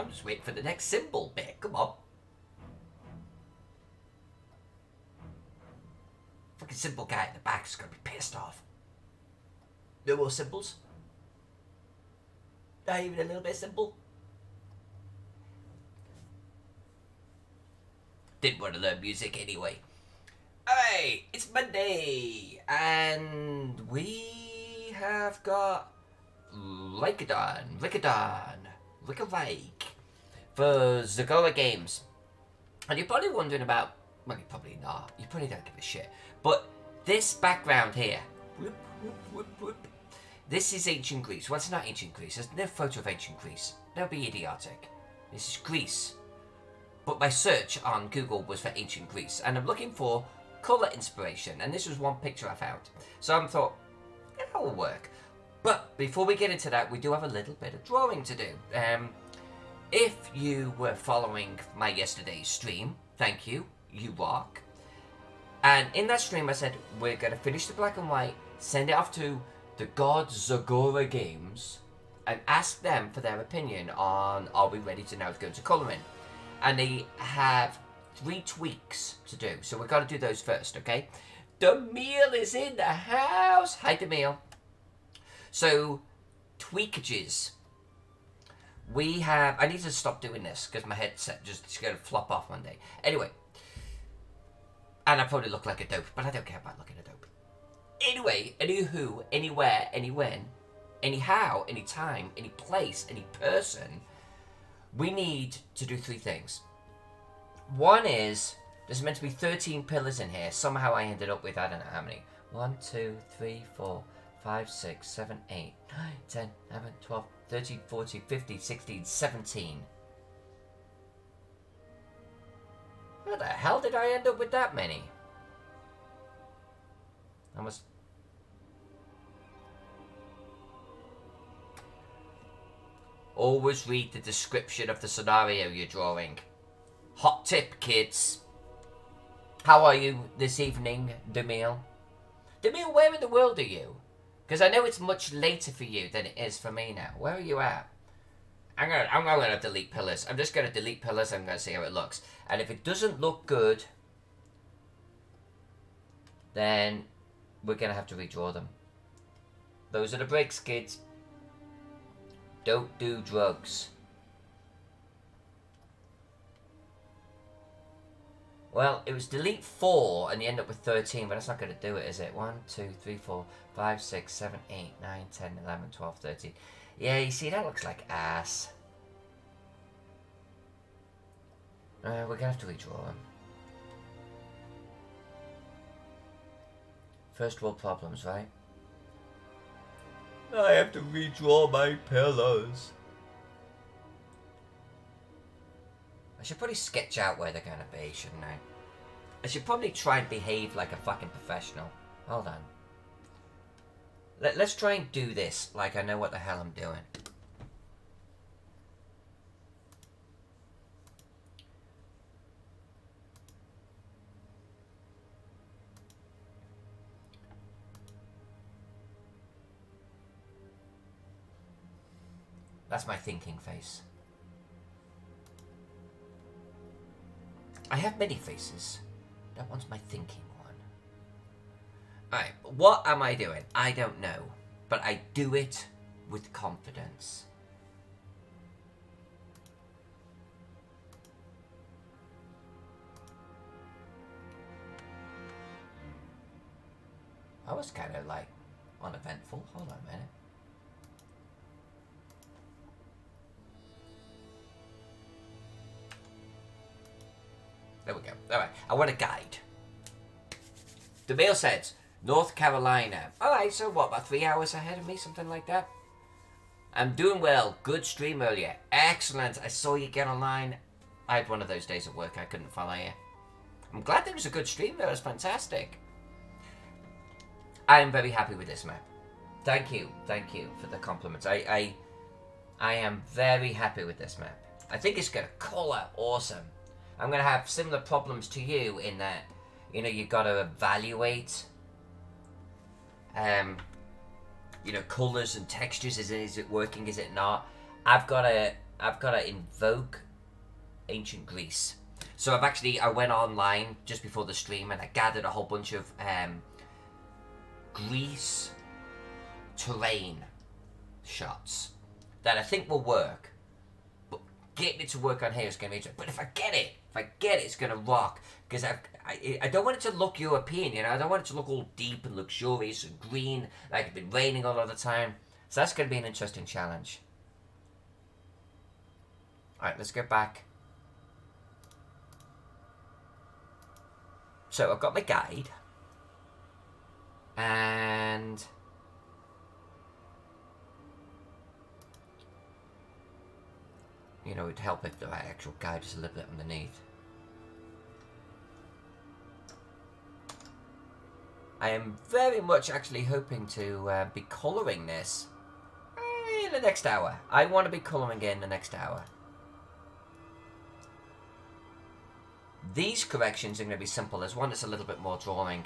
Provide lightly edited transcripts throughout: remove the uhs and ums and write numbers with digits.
I'm just waiting for the next symbol bit. Come on. Fucking symbol guy in the back is gonna be pissed off. No more symbols? Not even a little bit simple? Didn't want to learn music anyway. Alright, it's Monday, and we have got Rikadon, for Zagora Games. And you're probably wondering about, well, you're probably not, you probably don't give a shit, but this background here, whoop, whoop, whoop, whoop. This is ancient Greece. Well, it's not ancient Greece. There's no photo of ancient Greece. That would be idiotic. This is Greece. But my search on Google was for ancient Greece. And I'm looking for colour inspiration. And this was one picture I found. So I thought, yeah, that will work. But before we get into that, we do have a little bit of drawing to do. If you were following my yesterday's stream, thank you. You rock. And in that stream, I said, we're going to finish the black and white, send it off to the God Zagora Games, and ask them for their opinion on, are we ready to now go to colouring? And they have 3 tweaks to do, so we've got to do those first, okay? Demille is in the house! Hi, Demille. So, tweakages. We have, I need to stop doing this, because my headset just going to flop off one day. Anyway. And I probably look like a dope, but I don't care about looking a dope. Anyway, anywho, anywhere, anywhen, anyhow, anytime, any place, any person, we need to do 3 things. One is, there's meant to be 13 pillars in here. Somehow I ended up with, I don't know how many. 1, 2, 3, 4, 5, 6, 7, 8, 9, 10, 11, 12, 13, 14, 15, 16, 17. Where the hell did I end up with that many? I must... Always read the description of the scenario you're drawing. Hot tip, kids. How are you this evening, Demille? Demille, where in the world are you? Because I know it's much later for you than it is for me now. Where are you at? I'm gonna delete pillars. I'm just gonna delete pillars. I'm gonna see how it looks. And if it doesn't look good, then we're gonna have to redraw them. Those are the breaks, kids. Don't do drugs. Well, it was delete 4 and you end up with 13, but that's not going to do it, is it? 1, 2, 3, 4, 5, 6, 7, 8, 9, 10, 11, 12, 13. Yeah, you see, that looks like ass. We're going to have to redraw them. First world problems, right? I have to redraw my pillars. I should probably sketch out where they're going to be, shouldn't I? I should probably try and behave like a fucking professional. Hold on. Let's try and do this like I know what the hell I'm doing. That's my thinking face. I have many faces. That one's my thinking one. Alright, what am I doing? I don't know. But I do it with confidence. That was kind of like uneventful. Hold on a minute. There we go. Alright, I want a guide. The mail says, North Carolina. Alright, so what, about 3 hours ahead of me? Something like that? I'm doing well. Good stream earlier. Excellent. I saw you get online. I had one of those days at work. I couldn't follow you. I'm glad there was a good stream there. It was fantastic. I am very happy with this map. Thank you. Thank you for the compliments. I am very happy with this map. I think it's got a colour awesome. I'm going to have similar problems to you in that, you know, you've got to evaluate, you know, colours and textures. Is it working? Is it not? I've got to I've got to invoke ancient Greece. So I went online just before the stream and I gathered a whole bunch of Greece terrain shots that I think will work. But getting it to work on here is going to be interesting. But if I get it, it's going to rock. Because I don't want it to look European, you know. I don't want it to look all deep and luxurious and green, like it's been raining all of the time. So that's going to be an interesting challenge. Alright, let's go back. So I've got my guide. And you know, it'd help if the actual guide is a little bit underneath. I am very much actually hoping to be colouring this in the next hour. I want to be colouring it in the next hour. These corrections are going to be simple. There's one that's a little bit more drawing.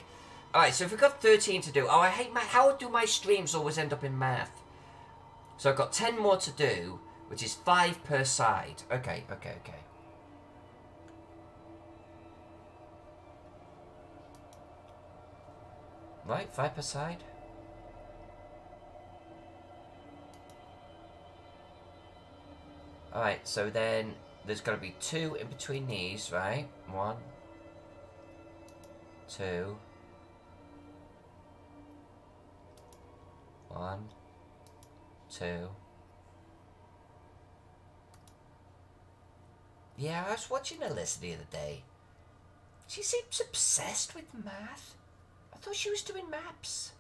Alright, so if we've got 13 to do... Oh, I hate math. How do my streams always end up in math? So I've got 10 more to do, which is 5 per side. Okay. Right, 5 per side. Alright, so then there's got to be 2 in between these, right? 1, 2, 1, 2. Yeah, I was watching Alyssa the other day. She seems obsessed with math. I thought she was doing maps.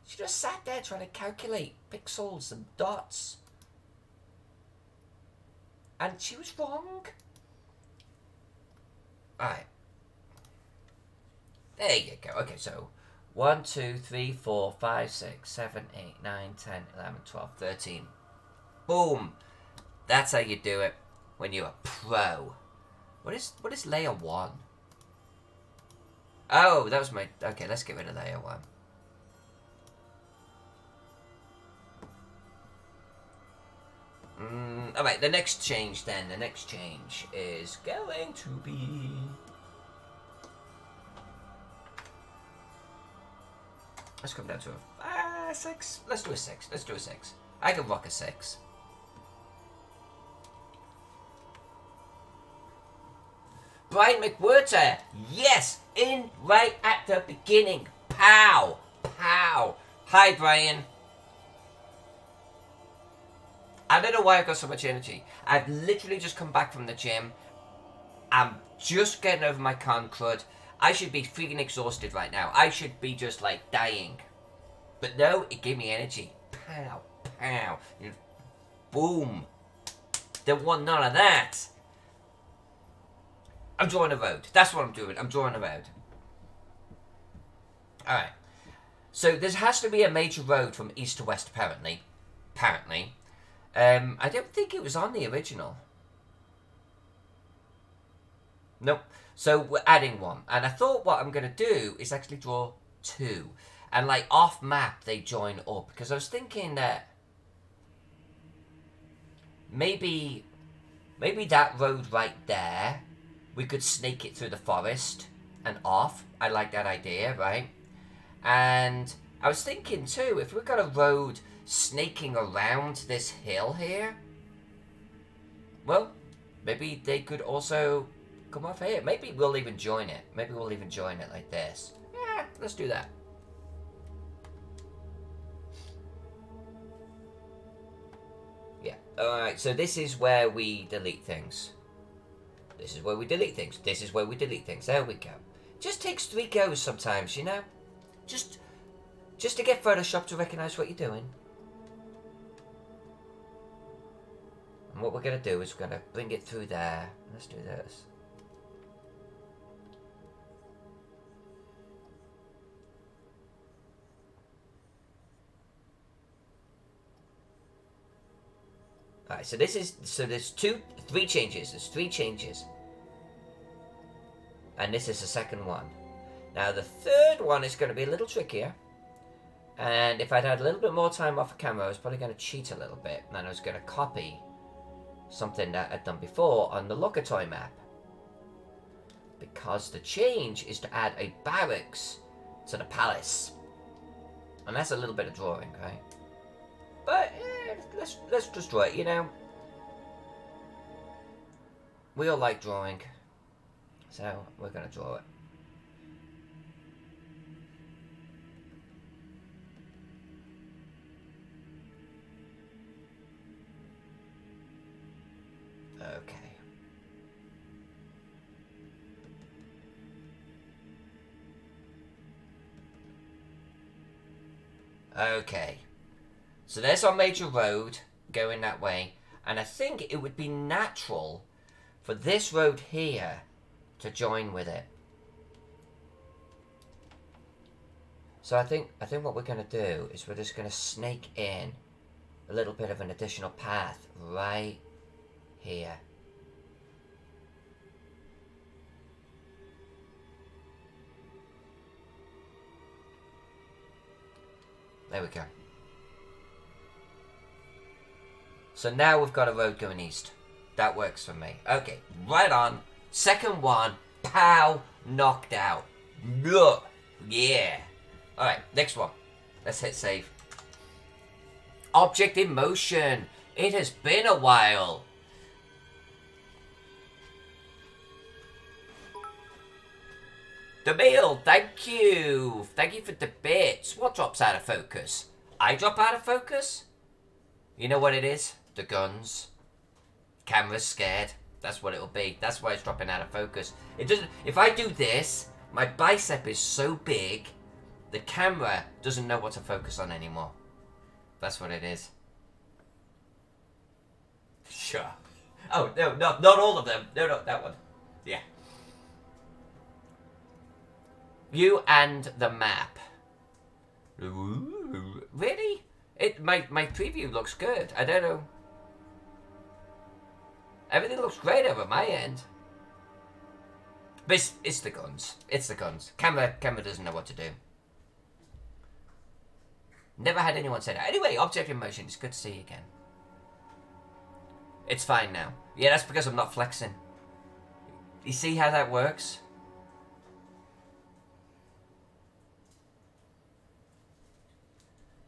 She just sat there trying to calculate pixels and dots. And she was wrong. Alright. There you go. Okay, so 1, 2, 3, 4, 5, 6, 7, 8, 9, 10, 11, 12, 13. Boom. That's how you do it when you're a pro. What is layer 1? Oh, that was my... Okay, let's get rid of layer 1. Alright, the next change then. The next change is going to be... Let's come down to a 6. Let's do a 6. Let's do a 6. I can rock a 6. Brian McWhirter, yes, in right at the beginning. Pow, pow. Hi, Brian. I don't know why I've got so much energy. I've literally just come back from the gym. I'm just getting over my con crud. I should be freaking exhausted right now. I should be just like dying. But no, it gave me energy. Pow, pow. Boom. Don't want none of that. I'm drawing a road. That's what I'm doing. I'm drawing a road. Alright. So there has to be a major road from east to west, apparently. I don't think it was on the original. Nope. So we're adding one. And I thought what I'm going to do is actually draw 2. And like off map they join up. Because I was thinking that maybe that road right there, we could snake it through the forest and off. I like that idea, right? And I was thinking too, if we've got a road snaking around this hill here, well, maybe they could also come off here. Maybe we'll even join it. Maybe we'll even join it like this. Yeah, let's do that. Yeah, alright, so this is where we delete things. This is where we delete things. This is where we delete things. There we go. Just takes 3 goes sometimes, you know? Just to get Photoshop to recognise what you're doing. And what we're going to do is we're going to bring it through there. Let's do this. Alright, so this is, so there's 3 changes. There's 3 changes. And this is the second one. Now the third one is going to be a little trickier. And if I'd had a little bit more time off the camera, I was probably going to cheat a little bit. And I was going to copy something that I'd done before on the Rikadon map. Because the change is to add a barracks to the palace. And that's a little bit of drawing, right? But let's just draw it, you know. We all like drawing. So we're going to draw it. Okay. Okay. So there's our major road going that way. And I think it would be natural for this road here to join with it. So I think what we're going to do is we're just going to snake in a little bit of an additional path right here. There we go. So now we've got a road going east. That works for me. Okay, right on. Second one. Pow. Knocked out. Look. Yeah. Alright, next one. Let's hit save. Object in motion. It has been a while. The meal, thank you. Thank you for the bits. What drops out of focus? I drop out of focus? You know what it is? The guns. Camera's scared. That's what it'll be. That's why it's dropping out of focus. It doesn't. If I do this, my bicep is so big, the camera doesn't know what to focus on anymore. That's what it is. Sure. Oh no, not all of them. No, that one. Yeah. You and the map. Ooh, really? My preview looks good. I don't know. Everything looks great over my end. But it's the guns. It's the guns. Camera doesn't know what to do. Never had anyone say that. Anyway, object in motion. It's good to see you again. It's fine now. Yeah, that's because I'm not flexing. You see how that works?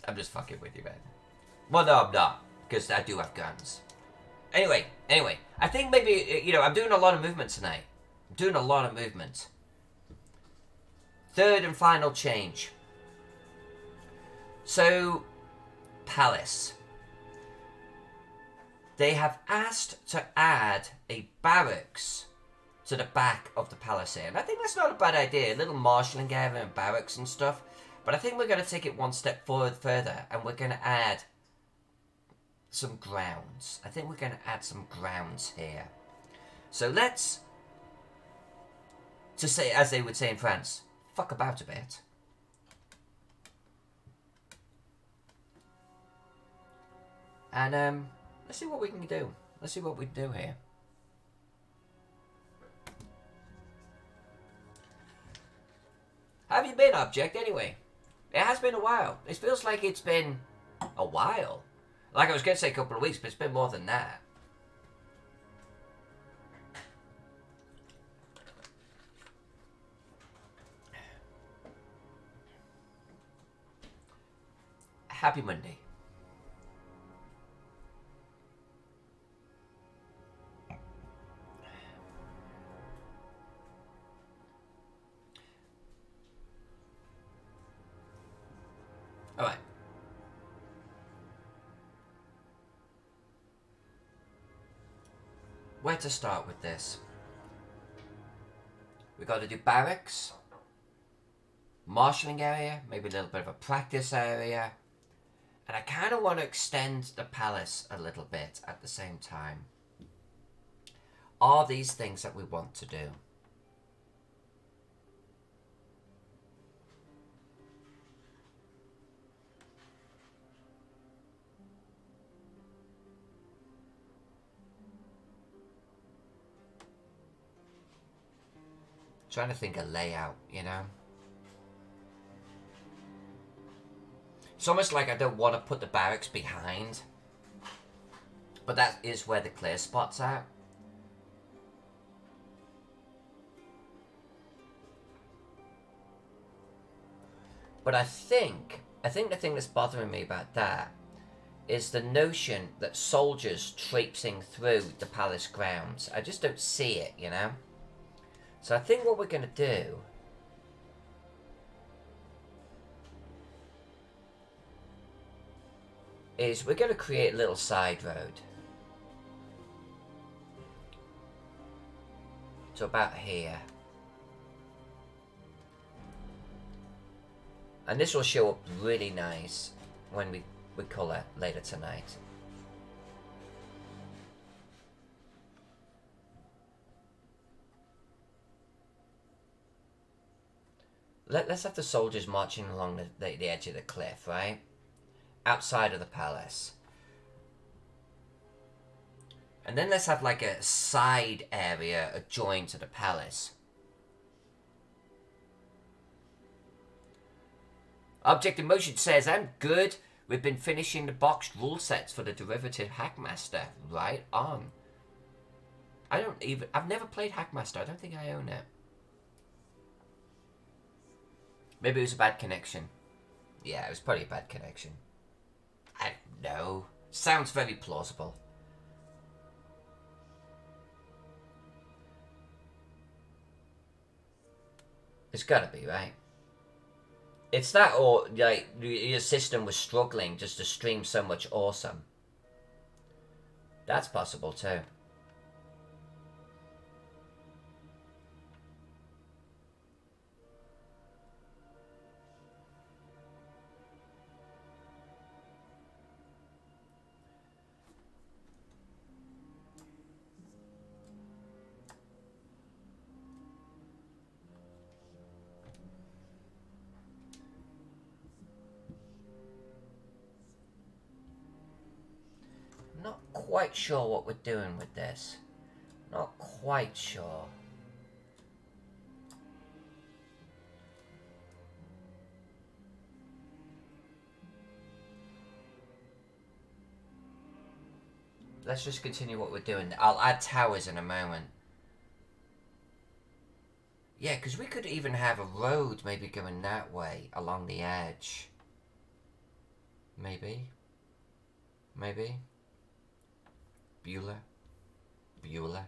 I'm just fucking with you, man. Well, no, I'm not. Because I do have guns. Anyway. I think maybe, you know, I'm doing a lot of movement tonight. I'm doing a lot of movement. Third and final change. So, Palace. They have asked to add a barracks to the back of the palace here. And I think that's not a bad idea. A little marshalling area and barracks and stuff. But I think we're going to take it one step further, and we're going to add some grounds. I think we're going to add some grounds here. So let's, to say, as they would say in France, fuck about a bit. And let's see what we can do. Let's see what we do here. How have you been, Object, anyway? It has been a while. It feels like it's been a while. Like I was going to say a couple of weeks, but it's been more than that. Happy Monday. Alright. Where to start with this? We got to do barracks, marshalling area, maybe a little bit of a practice area, and I kind of want to extend the palace a little bit at the same time. Are these things that we want to do? Trying to think of layout, you know. It's almost like I don't want to put the barracks behind. But that is where the clear spot's at. But I think the thing that's bothering me about that is the notion that soldiers traipsing through the palace grounds. I just don't see it, you know? So I think what we're going to do is we're going to create a little side road. To about here. And this will show up really nice when we colour later tonight. Let's have the soldiers marching along the edge of the cliff, right? Outside of the palace. And then let's have like a side area adjoined to the palace. Object in Motion says, I'm good. We've been finishing the boxed rule sets for the derivative Hackmaster. Right on. I've never played Hackmaster. I don't think I own it. Maybe it was a bad connection. Yeah, it was probably a bad connection. I don't know. Sounds very plausible. It's gotta be, right? It's that, or like your system was struggling just to stream so much awesome. That's possible too. Not quite sure what we're doing with this. Not quite sure. Let's just continue what we're doing. I'll add towers in a moment. Yeah, because we could even have a road maybe going that way along the edge. Maybe. Maybe. Bueller. Bueller.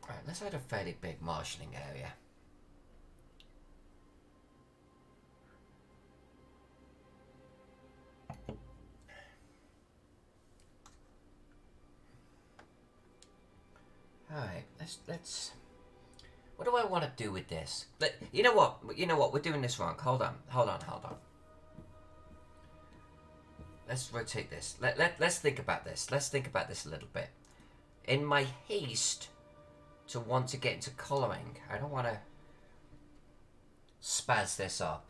Alright, let's add a fairly big marshalling area. Alright, let's... What do I want to do with this? You know what? We're doing this wrong. Hold on. Let's rotate this. Let's think about this. Let's think about this a little bit. In my haste to want to get into colouring, I don't want to spaz this up.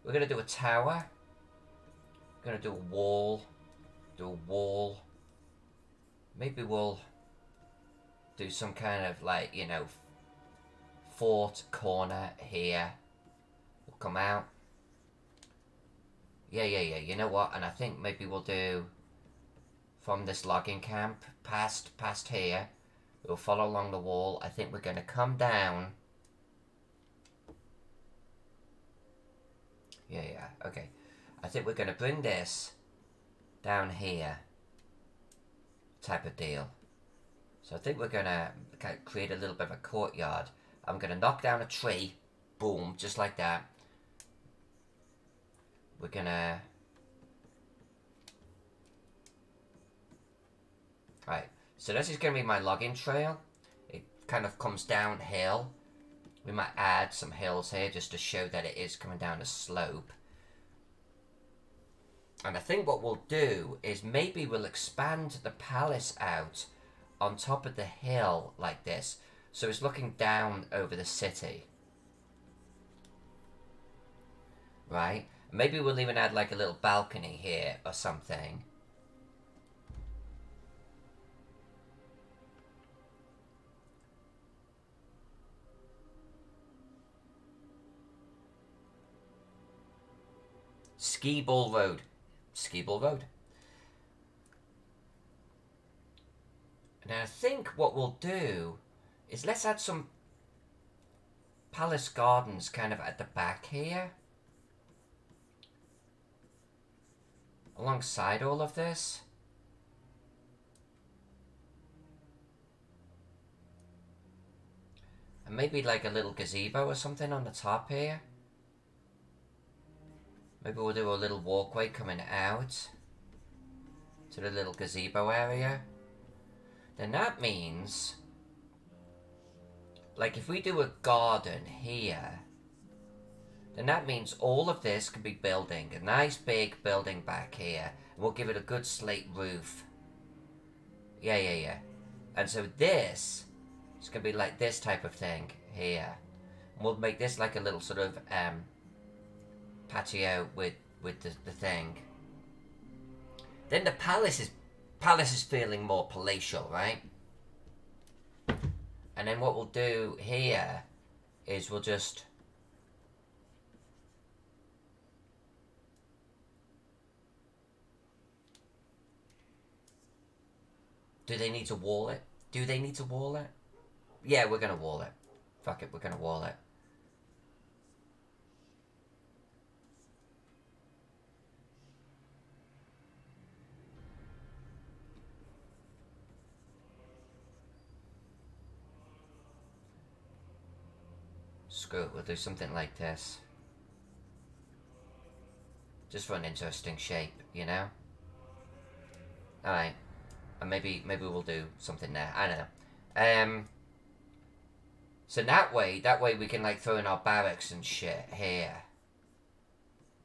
We're going to do a tower. We're going to do a wall. Do a wall. Maybe we'll do some kind of, like, you know, fort corner here. We'll come out. Yeah. You know what? And I think maybe we'll do from this logging camp past here. We'll follow along the wall. I think we're going to come down. Yeah. Okay. I think we're going to bring this down here. Type of deal. So I think we're going to create a little bit of a courtyard. I'm going to knock down a tree. Boom. Just like that. We're going to... Right. So this is going to be my login trail. It kind of comes downhill. We might add some hills here just to show that it is coming down a slope. And I think what we'll do is maybe we'll expand the palace out on top of the hill like this. So it's looking down over the city. Right? Maybe we'll even add like a little balcony here or something. Ski Ball Road. Ski Ball Road. Now I think what we'll do is let's add some Palace Gardens kind of at the back here. Alongside all of this. And maybe like a little gazebo or something on the top here. Maybe we'll do a little walkway coming out to the little gazebo area. Then that means, like if we do a garden here, then that means all of this can be building. A nice big building back here. And we'll give it a good slate roof. Yeah. And so this is going to be like this type of thing here. And we'll make this like a little sort of patio with the thing. Then the palace is feeling more palatial, right? And then what we'll do here is we'll just do they need to wall it? Do they need to wall it? Yeah, we're gonna wall it. Fuck it, we're gonna wall it. Screw it, we'll do something like this. Just for an interesting shape, you know? Alright. And maybe we'll do something there. I don't know. So that way we can like throw in our barracks and shit here.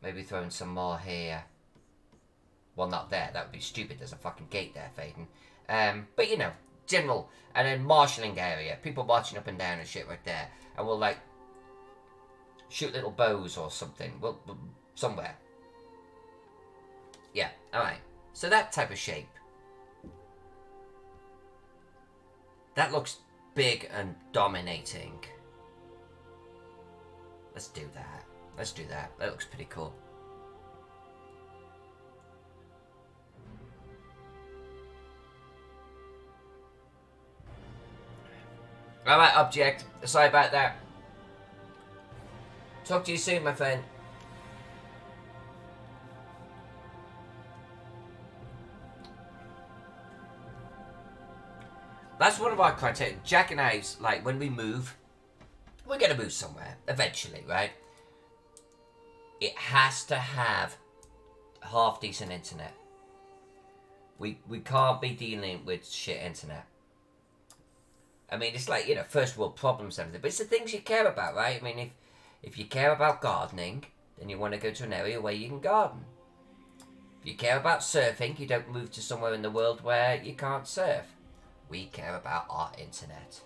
Maybe throw in some more here. Well, not there. That would be stupid. There's a fucking gate there, Faden. But you know, general. And then marshalling area. People marching up and down and shit right there. And we'll like shoot little bows or something. We'll somewhere. Yeah, alright. So that type of shape. That looks big and dominating. Let's do that. Let's do that. That looks pretty cool. Alright, object. Sorry about that. Talk to you soon, my friend. That's one of our criteria. Jack and I's, like, when we move, we're going to move somewhere, eventually, right? It has to have half-decent internet. We can't be dealing with shit internet. I mean, it's like, you know, first world problems and everything, but it's the things you care about, right? I mean, if you care about gardening, then you want to go to an area where you can garden. If you care about surfing, you don't move to somewhere in the world where you can't surf. We care about our internet.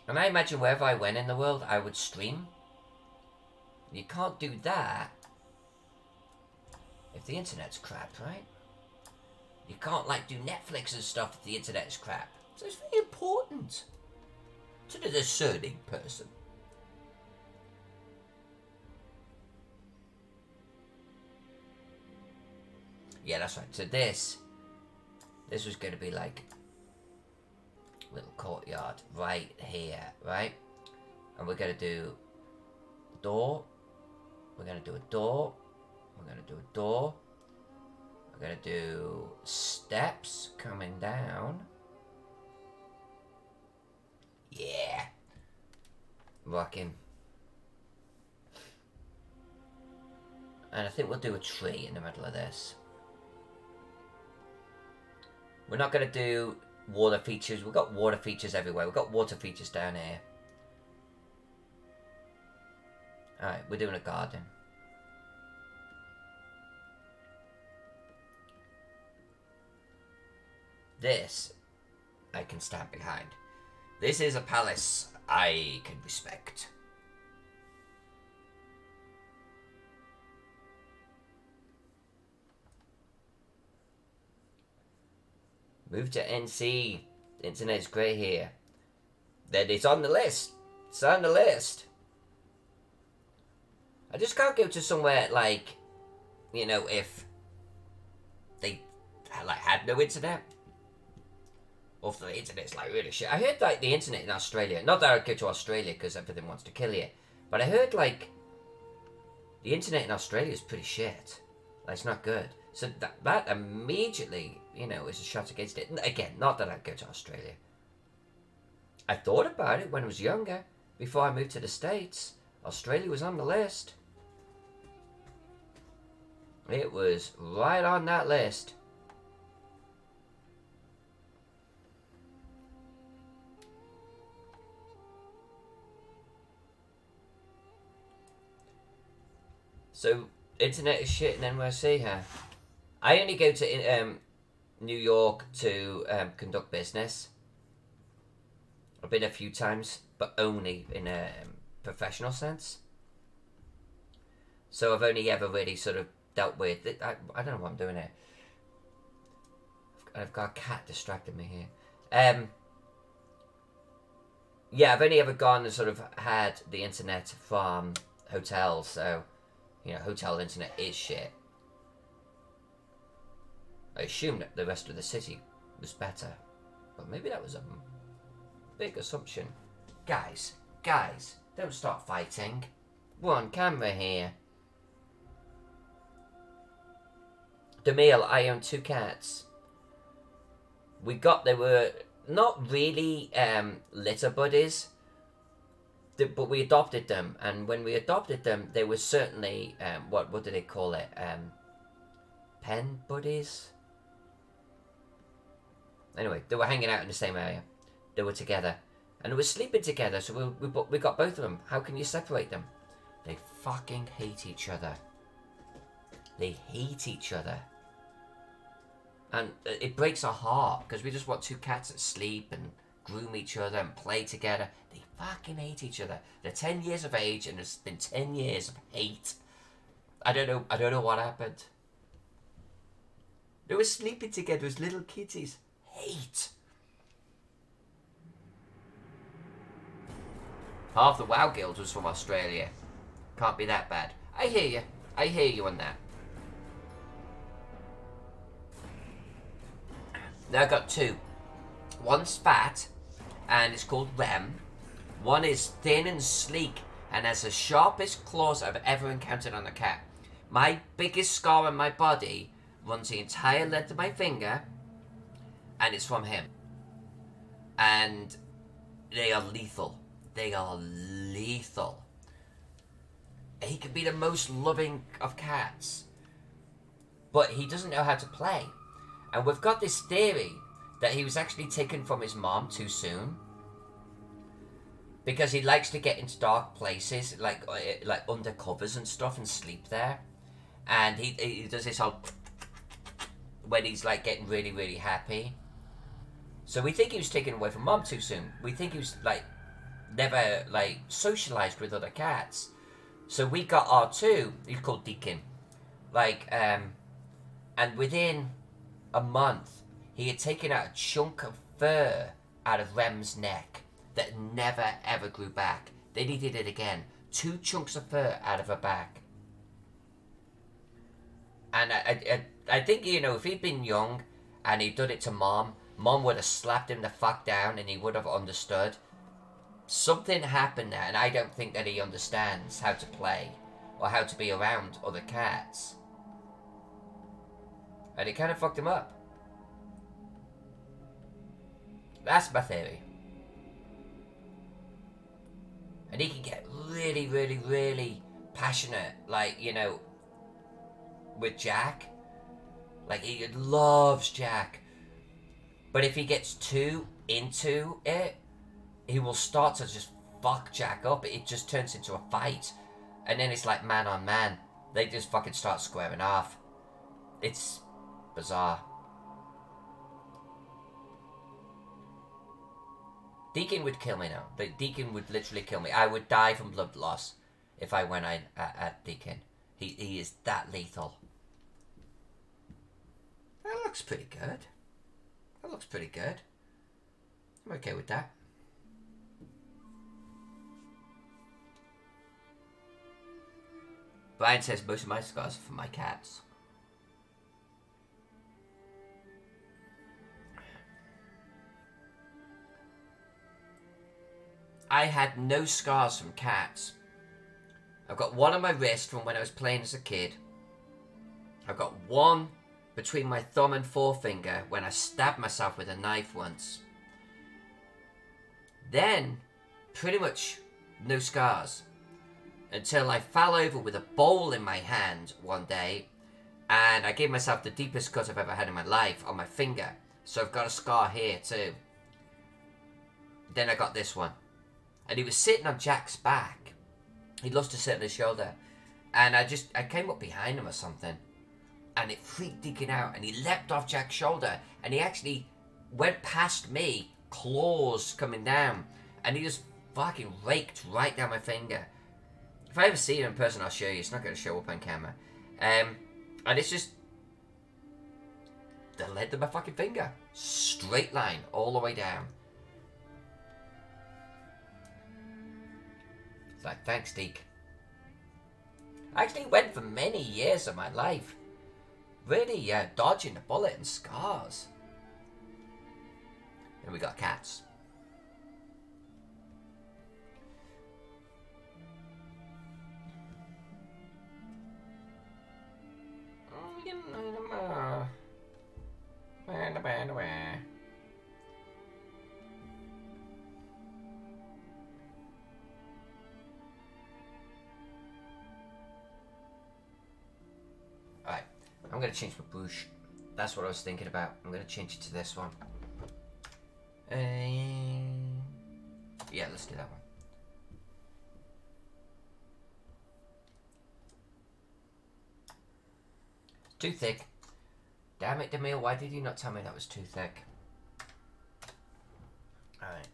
And I imagine wherever I went in the world, I would stream. You can't do that if the internet's crap, right? You can't, like, do Netflix and stuff if the internet's crap. So it's very important to the discerning person. Yeah, that's right. So this was going to be like a little courtyard right here, right? And we're going to do a door. We're going to do a door. We're going to do a door. We're going to do steps coming down. Yeah. Rocking. And I think we'll do a tree in the middle of this. We're not going to do water features. We've got water features everywhere. We've got water features down here. Alright, we're doing a garden. This, I can stand behind. This is a palace I can respect. Move to NC. The internet's great here. Then it's on the list. It's on the list. I just can't go to somewhere like, you know, if they like had no internet. Or if the internet's like really shit. I heard like the internet in Australia, not that I'd go to Australia because everything wants to kill you, but I heard like the internet in Australia is pretty shit. Like, it's not good. So that immediately, you know, is a shot against it. Again, not that I'd go to Australia. I thought about it when I was younger. Before I moved to the States, Australia was on the list. It was right on that list. So, internet is shit in NYC, huh? I only go to New York to conduct business. I've been a few times, but only in a professional sense. So I've only ever really sort of dealt with it. I don't know what I'm doing here. I've got a cat distracting me here. Yeah, I've only ever gone and sort of had the internet from hotels, so, you know, hotel internet is shit. I assumed that the rest of the city was better, but maybe that was a big assumption. Guys, don't start fighting. We're on camera here. Demille, I own 2 cats. They were not really litter buddies, but we adopted them, and when we adopted them, they were certainly, what do they call it? Pen buddies? Anyway, they were hanging out in the same area. They were together. And they were sleeping together, so we got both of them. How can you separate them? They fucking hate each other. They hate each other. And it breaks our heart, because we just want 2 cats that sleep and groom each other and play together. They fucking hate each other. They're 10 years of age, and there's been 10 years of hate. I don't know what happened. They were sleeping together as little kitties. Hate. Half the WoW guild was from Australia. Can't be that bad. I hear you. I hear you on that. Now I've got 2. One's fat, and it's called Rem. One is thin and sleek, and has the sharpest claws I've ever encountered on a cat. My biggest scar on my body runs the entire length of my finger, and it's from him. And they are lethal. They are lethal. He can be the most loving of cats, but he doesn't know how to play. And we've got this theory that he was actually taken from his mom too soon, because he likes to get into dark places, like under covers and stuff, and sleep there. And he does this whole when he's like getting really, really happy. So we think he was taken away from mom too soon. We think he was like never like socialized with other cats. So we got R2. He's called Deacon. Like and within a month, he had taken out a chunk of fur out of Rem's neck that never ever grew back. Then he did it again. 2 chunks of fur out of her back. And I think, you know, if he'd been young and he'd done it to mom would have slapped him the fuck down, and he would have understood. Something happened there, and I don't think that he understands how to play or how to be around other cats. And it kind of fucked him up. That's my theory. And he can get really, really, really passionate, like, you know, with Jack. Like, he loves Jack. But if he gets too into it, he will start to just fuck Jack up. It just turns into a fight. And then it's like man on man. They just fucking start squaring off. It's bizarre. Deacon would kill me now. Deacon would literally kill me. I would die from blood loss if I went at Deacon. He is that lethal. That looks pretty good. That looks pretty good. I'm okay with that. Brian says most of my scars are from my cats. I had no scars from cats. I've got one on my wrist from when I was playing as a kid. I've got one between my thumb and forefinger when I stabbed myself with a knife once. Then, pretty much no scars. Until I fell over with a bowl in my hand one day, and I gave myself the deepest cut I've ever had in my life on my finger. So I've got a scar here too. Then I got this one. And he was sitting on Jack's back. He loves to sit on his shoulder. And I came up behind him or something. And it freaked Deacon out. And he leapt off Jack's shoulder. And he actually went past me, claws coming down. And he just fucking raked right down my finger. If I ever see it in person, I'll show you. It's not going to show up on camera. And it's just the length of my fucking finger. Straight line all the way down. It's like, thanks, Deke. I actually went for many years of my life really dodging the bullet and scars. And we got cats. Alright, I'm going to change my bush. That's what I was thinking about. I'm going to change it to this one. Yeah, let's do that one. Too thick. Damn it, Demille, why did you not tell me that was too thick? Alright.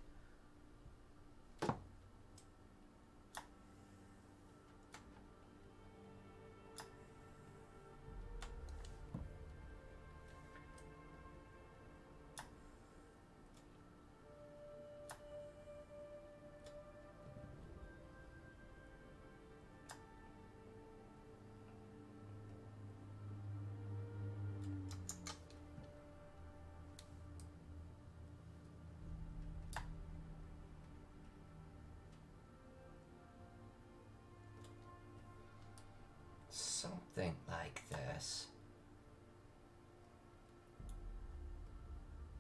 Something like this.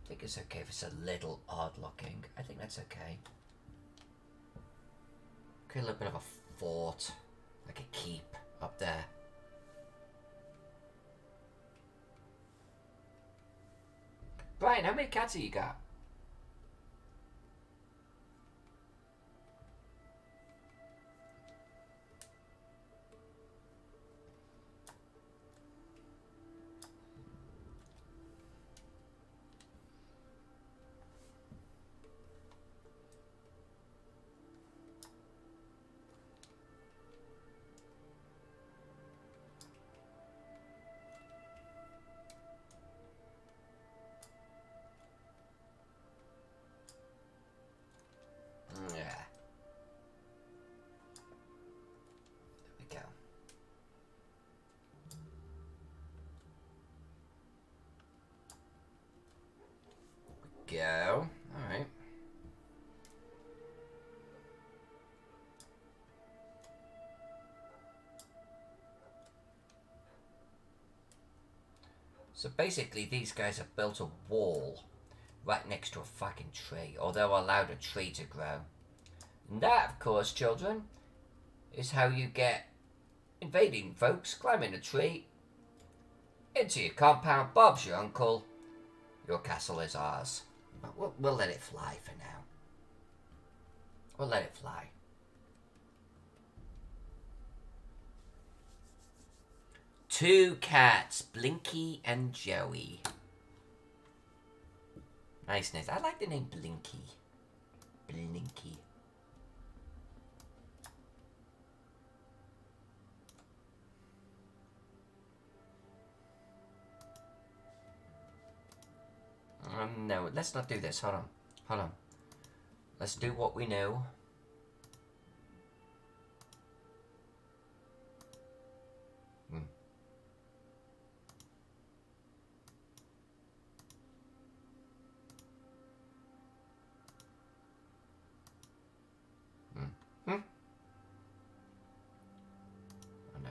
I think it's okay if it's a little odd looking. I think that's okay. Create a little bit of a fort, like a keep up there. Brian, how many cats have you got? Go. Alright. So basically these guys have built a wall right next to a fucking tree, or they're allowed a tree to grow. And that, of course, children, is how you get invading folks climbing a tree into your compound. Bob's your uncle. Your castle is ours. But we'll let it fly for now. We'll let it fly. Two cats, Blinky and Joey. Nice, nice. I like the name Blinky. Blinky. No, let's not do this. Hold on. Hold on. Let's do what we know.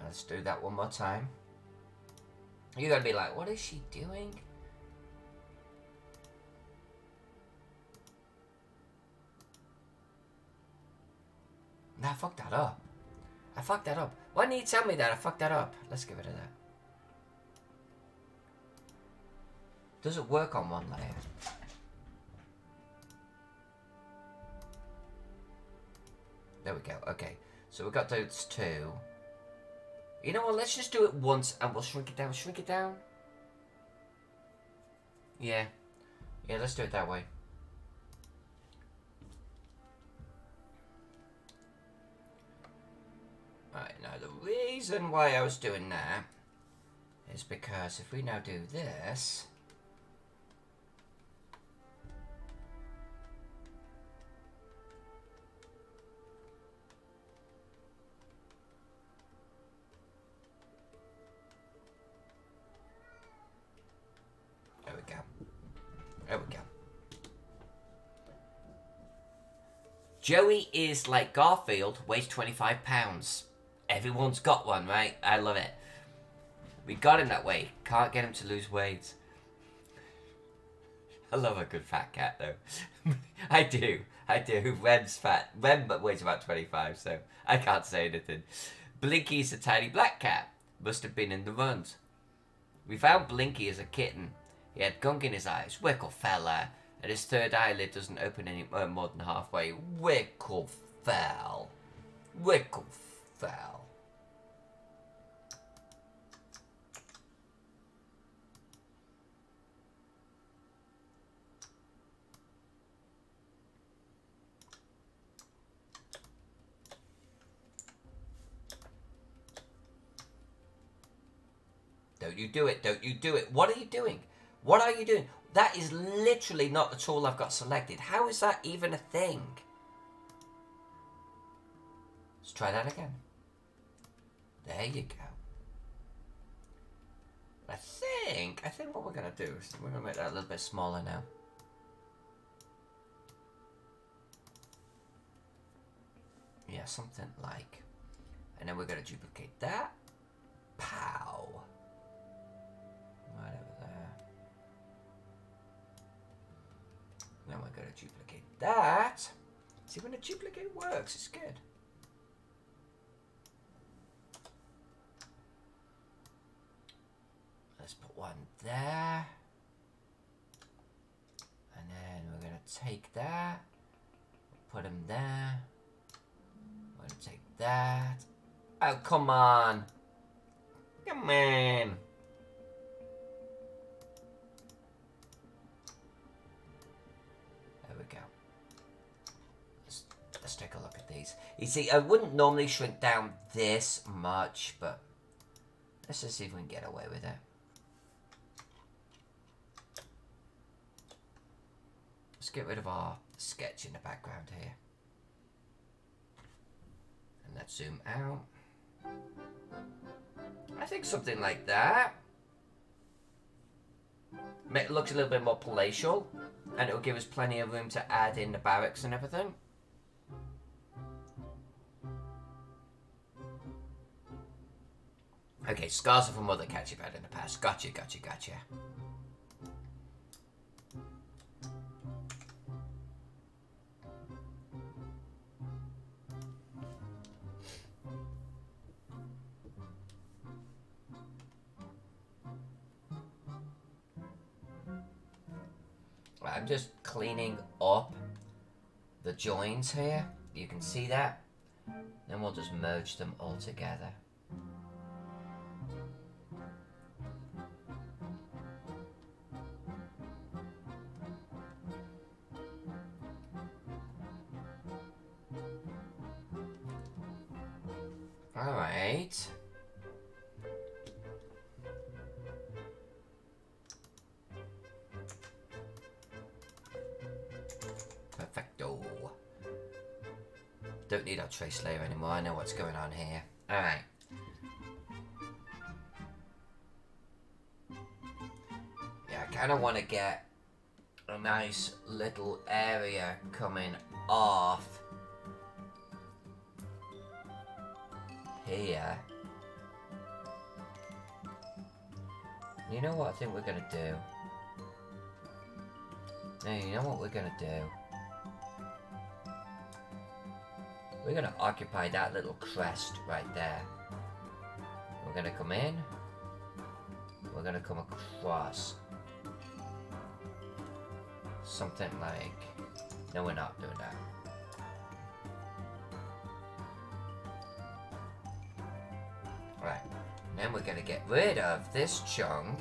Let's do that one more time. You're gonna be like, what is she doing? Nah, I fucked that up. I fucked that up. Why didn't you tell me that? I fucked that up. Let's get rid of that. Does it work on one layer? There we go. Okay. So we got those two. You know what? Let's just do it once and we'll shrink it down. Shrink it down. Yeah. Yeah, let's do it that way. Right, now the reason why I was doing that is because if we now do this, there we go. There we go. Joey is like Garfield, weighs 25 pounds. Everyone's got one, right? I love it. We got him that way. Can't get him to lose weight. I love a good fat cat, though. I do. I do. Rem's fat. Rem weighs about 25, so I can't say anything. Blinky's a tiny black cat. Must have been in the runs. We found Blinky as a kitten. He had gunk in his eyes. Wickle fella. And his third eyelid doesn't open any more than halfway. Wickle fell. Wickle fell. Don't you do it. Don't you do it. What are you doing? What are you doing? That is literally not the tool I've got selected. How is that even a thing? Let's try that again. There you go. I think what we're going to do is we're going to make that a little bit smaller now. Yeah, something like. And then we're going to duplicate that. Pow. Right over there. Then we're going to duplicate that. See, when a duplicate works, it's good. Let's put one there. And then we're going to take that. Put him there. We're going to take that. Oh, come on. Come on. Let's take a look at these. You see, I wouldn't normally shrink down this much, but let's just see if we can get away with it. Let's get rid of our sketch in the background here. And let's zoom out. I think something like that. It looks a little bit more palatial, and it'll give us plenty of room to add in the barracks and everything. Okay, scars are from other cats you've had in the past. Gotcha, gotcha, gotcha. Right, I'm just cleaning up the joins here. You can see that. Then we'll just merge them all together. Alright. Perfecto. Don't need our trace layer anymore. I know what's going on here. Alright. Yeah, I kind of want to get a nice little area coming off here. You know what I think we're gonna do? No, you know what we're gonna do? We're gonna occupy that little crest right there. We're gonna come in. We're gonna come across. Something like... No, we're not doing that. Right. And then we're gonna get rid of this chunk.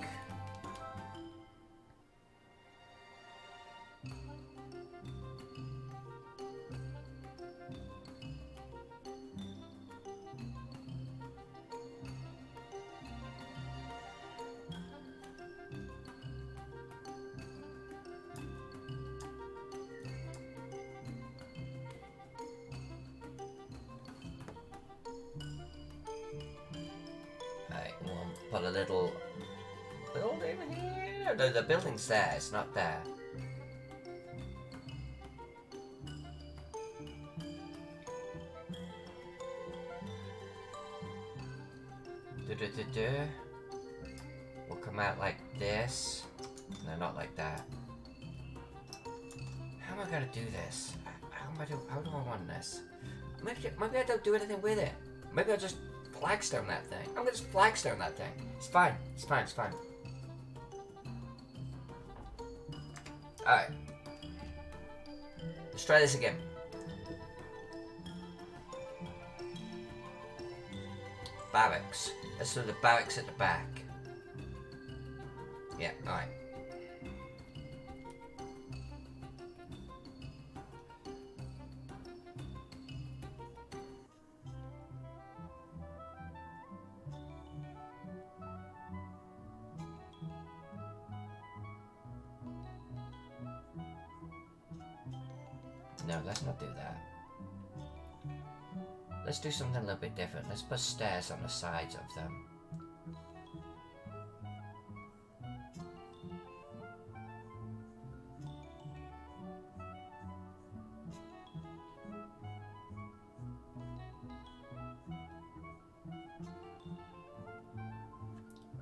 Put a little building here. No, the building's there. It's not there. We'll come out like this. No, not like that. How am I gonna do this? How do I want this? Maybe I don't do anything with it. Maybe I just flagstone that thing. I'm gonna just flagstone that thing. It's fine. It's fine. It's fine. Alright. Let's try this again. Barracks. Let's do the barracks at the back. Yeah, alright. No, let's not do that. Let's do something a little bit different. Let's put stairs on the sides of them.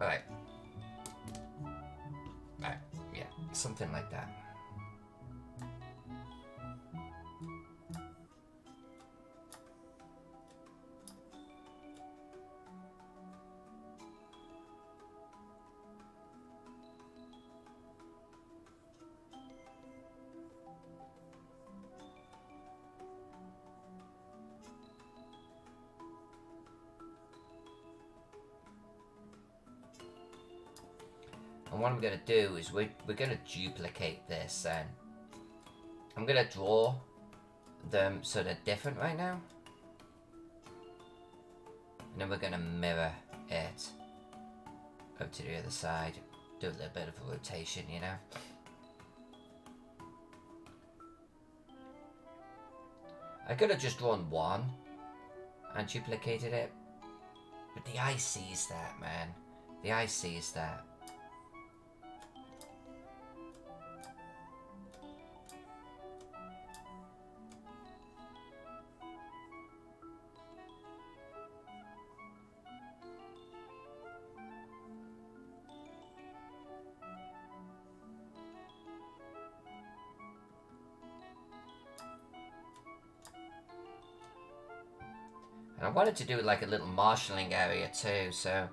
Alright. Alright, yeah, something like that. And what I'm going to do is we're going to duplicate this and I'm going to draw them so they're different right now. And then we're going to mirror it over to the other side. Do a little bit of a rotation, you know. I could have just drawn one and duplicated it. But the eye sees that, man. The eye sees that. And I wanted to do like a little marshalling area too, so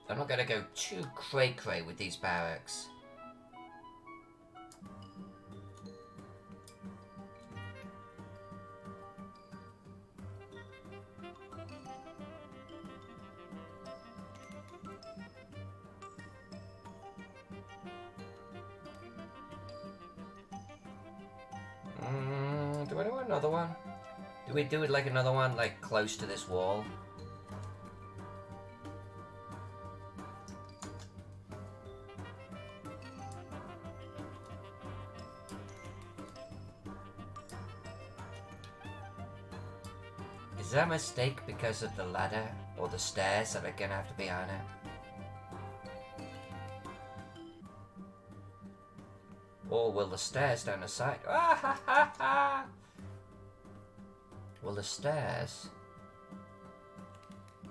I'm not going to go too cray-cray with these barracks. Do I do another one? Do we do it like another one, like close to this wall? Is that a mistake because of the ladder or the stairs that are gonna have to be on it? Or will the stairs down the side? Ah ha ha ha! Well, the stairs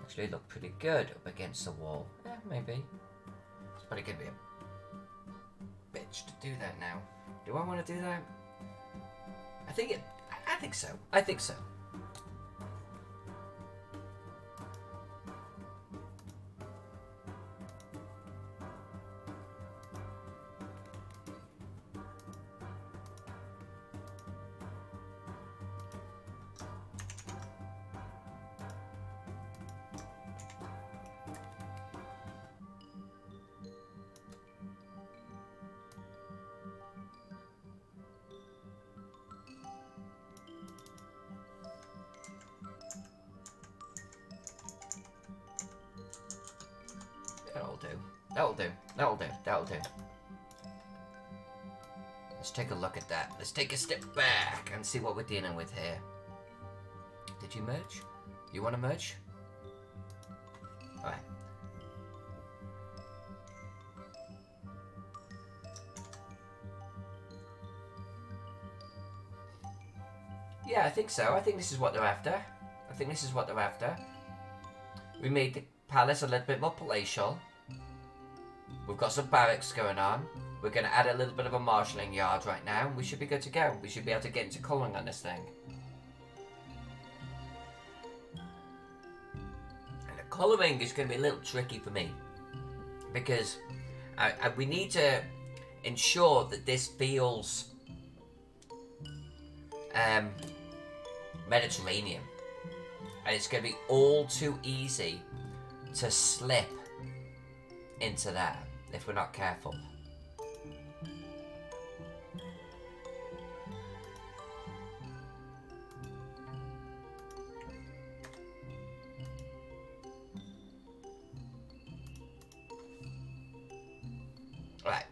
actually look pretty good up against the wall. Yeah, maybe. But it could be a bitch to do that now. Do I want to do that? I think so. I think so. That'll do. That'll do. That'll do. That'll do. Let's take a look at that. Let's take a step back and see what we're dealing with here. Did you merge? You want to merge? Alright. Yeah, I think so. I think this is what they're after. I think this is what they're after. We made the palace a little bit more palatial. We've got some barracks going on. We're going to add a little bit of a marshalling yard right now, and we should be good to go. We should be able to get into colouring on this thing. And the colouring is going to be a little tricky for me, because we need to ensure that this feels Mediterranean. And it's going to be all too easy to slip into that if we're not careful. Right.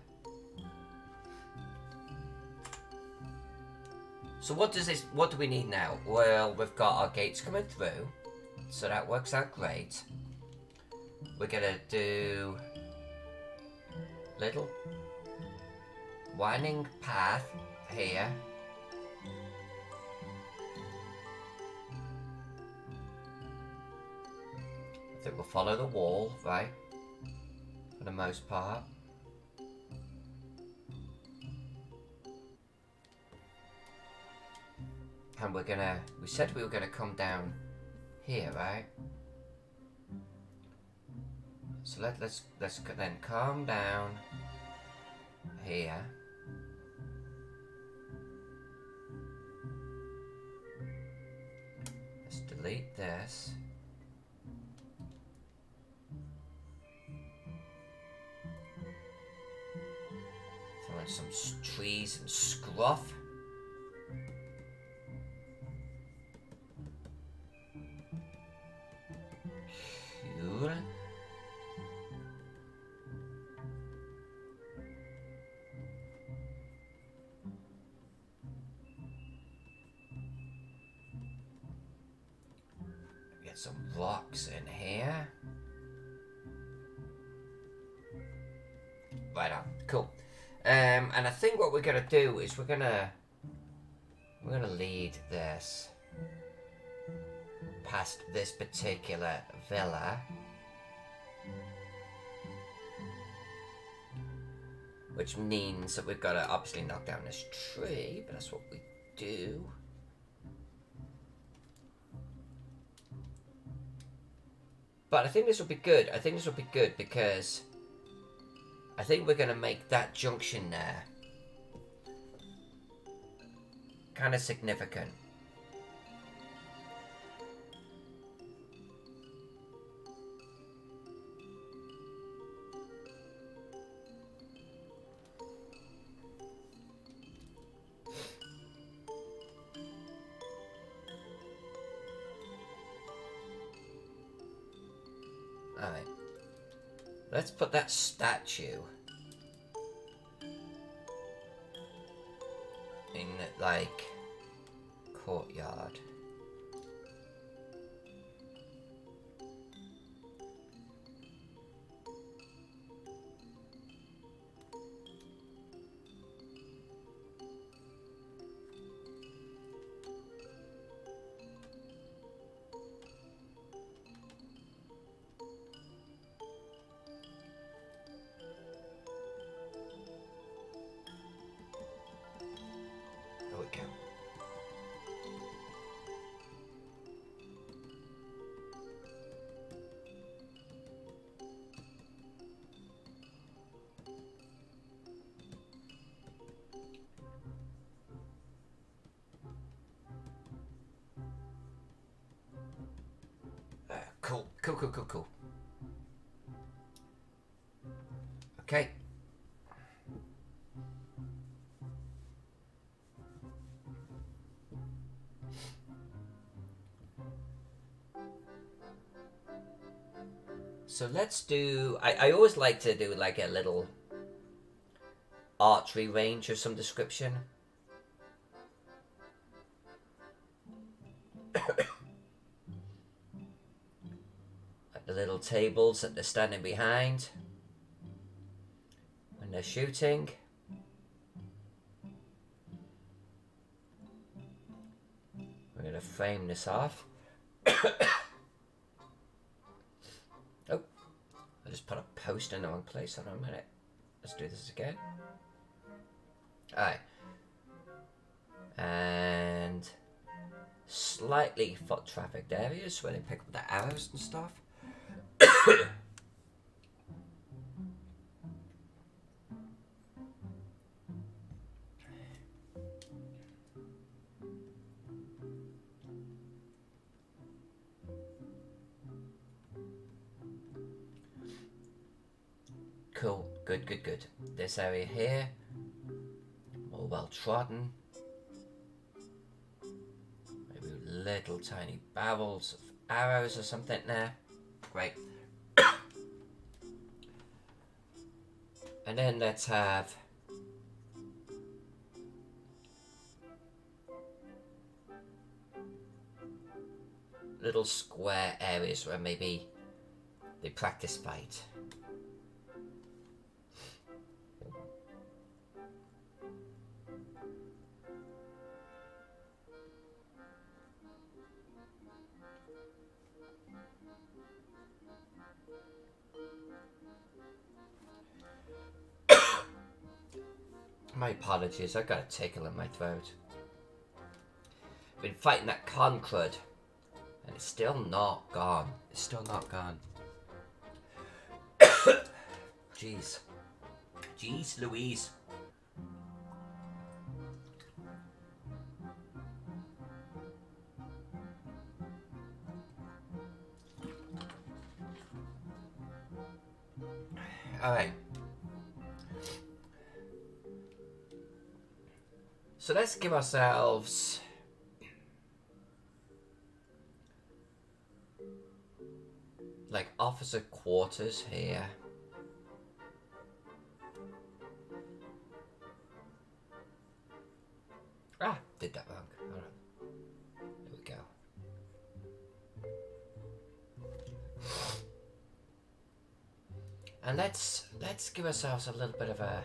So what do we need now? Well, we've got our gates coming through, so that works out great. We're gonna do little winding path here. I think we'll follow the wall, right? For the most part. And we said we were gonna come down here, right? So let's then calm down here. Let's delete this. Throw in some trees and scruff. Cool. Get some rocks in here. Right on, cool. And I think what we're gonna do is we're gonna lead this past this particular villa, which means that we've got to obviously knock down this tree, but that's what we do. But I think this will be good. I think this will be good because I think we're going to make that junction there kind of significant. Alright. Let's put that statue in, like, courtyard. we go. Cool. Okay. So let's do... I always like to do like a little archery range of some description. The little tables that they're standing behind when they're shooting. We're going to frame this off. Oh, I just put a post in the wrong place. Hold on a minute. Let's do this again. Alright. And slightly foot trafficked areas where they pick up the arrows and stuff. Cool, good. This area here, more well trodden. Maybe little tiny barrels of arrows or something there. Great. And then let's have little square areas where maybe they practice fight. My apologies, I got a tickle in my throat. I've been fighting that con crud, and it's still not gone. It's still not gone. Jeez. Jeez Louise. Alright. So let's give ourselves like officer quarters here. Ah, did that wrong. Hold on. There we go. And let's give ourselves a little bit of a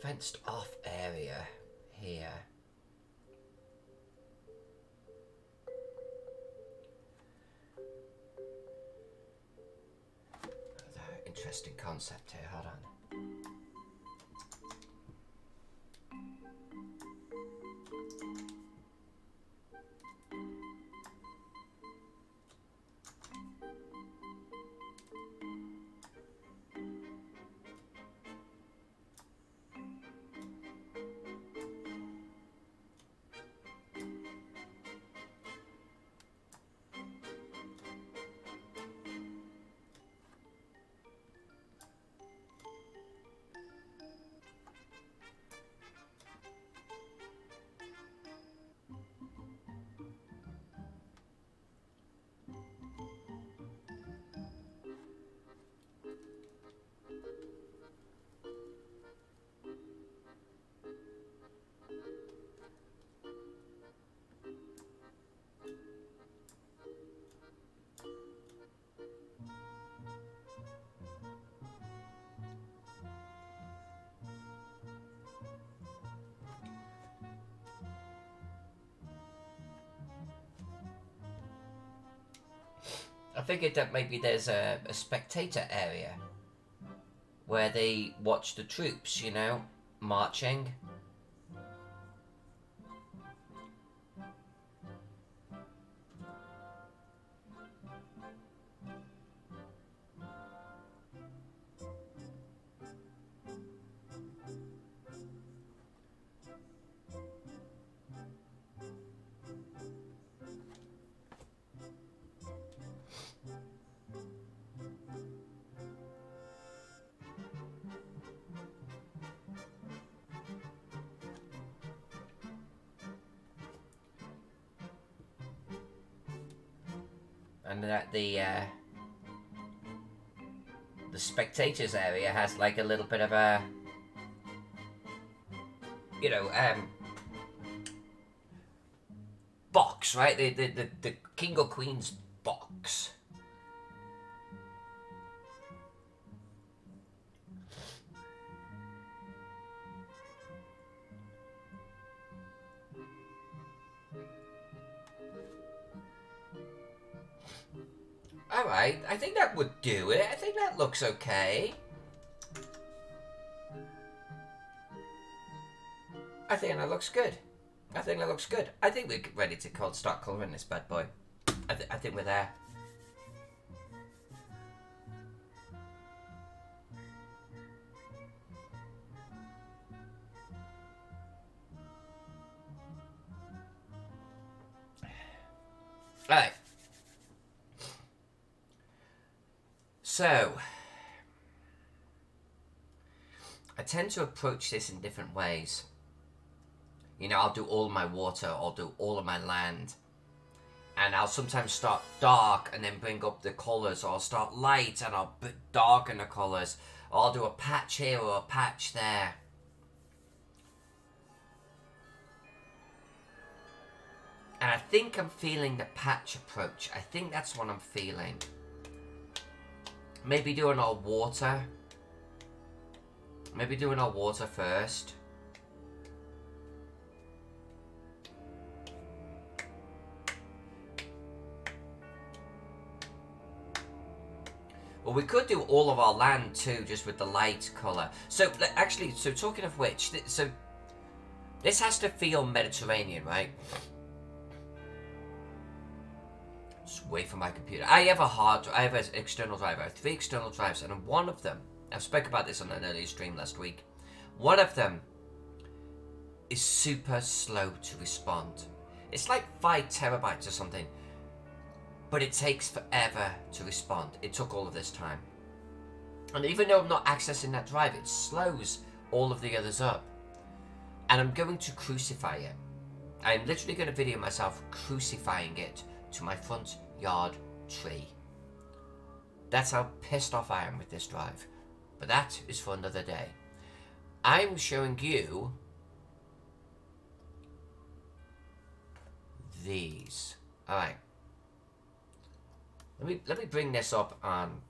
fenced off area here. Interesting concept here, hold on. figured that maybe there's a spectator area where they watch the troops, you know, marching. And that the spectators area has like a little bit of a, you know, box, right? The king or queen's box. Alright, I think that would do it. I think that looks okay. I think that looks good. I think that looks good. I think we're ready to start colouring this bad boy. I think we're there. Alright. So, I tend to approach this in different ways. You know, I'll do all of my water, I'll do all of my land. And I'll sometimes start dark and then bring up the colours, or I'll start light and I'll darken the colours. Or I'll do a patch here or a patch there. And I think I'm feeling the patch approach. I think that's what I'm feeling. Maybe doing our water. Maybe doing our water first. Well, we could do all of our land too, just with the light colour. So, actually, so talking of which, so this has to feel Mediterranean, right? Just wait for my computer. I have an external drive. I have 3 external drives, and on one of them, I've spoken about this on an earlier stream last week. One of them is super slow to respond. It's like 5 terabytes or something, but it takes forever to respond. It took all of this time. And even though I'm not accessing that drive, it slows all of the others up. And I'm going to crucify it. I'm literally going to video myself crucifying it to my front yard tree. That's how pissed off I am with this drive. But that is for another day. I'm showing you these. Alright. Let me bring this up on.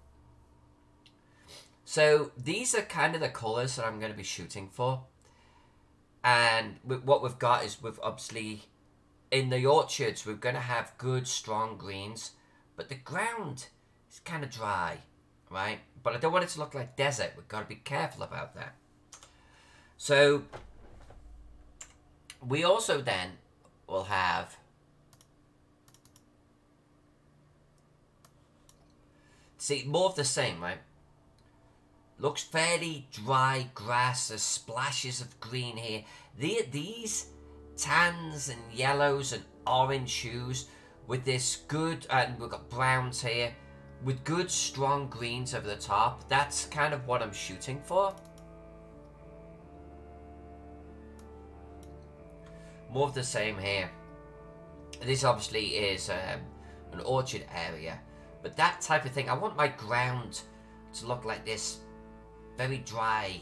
So these are kind of the colours that I'm going to be shooting for. And what we've got is we've obviously, in the orchards, we're going to have good, strong greens. But the ground is kind of dry, right? But I don't want it to look like desert. We've got to be careful about that. So, we also then will have, see, more of the same, right? Looks fairly dry grass, there's splashes of green here. These tans and yellows and orange hues with this good, and we've got browns here, with good strong greens over the top. That's kind of what I'm shooting for. More of the same here. This obviously is an orchard area, but that type of thing, I want my ground to look like this. Very dry,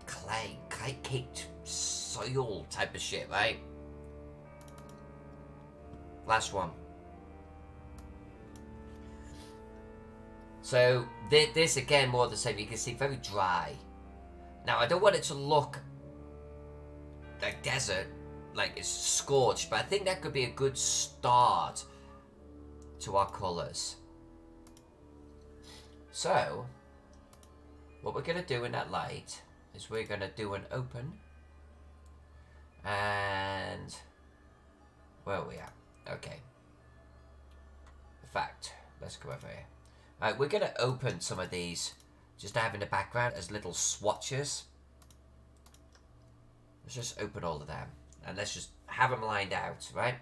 clay-caked soil type of shit, right? Last one. So, this again, more of the same. You can see very dry. Now, I don't want it to look like desert, like it's scorched, but I think that could be a good start to our colours. So, what we're going to do in that light is we're going to do an open. And where are we at? Okay. In fact, let's go over here. Alright, we're going to open some of these just to have in the background as little swatches. Let's just open all of them. And let's just have them lined out, right?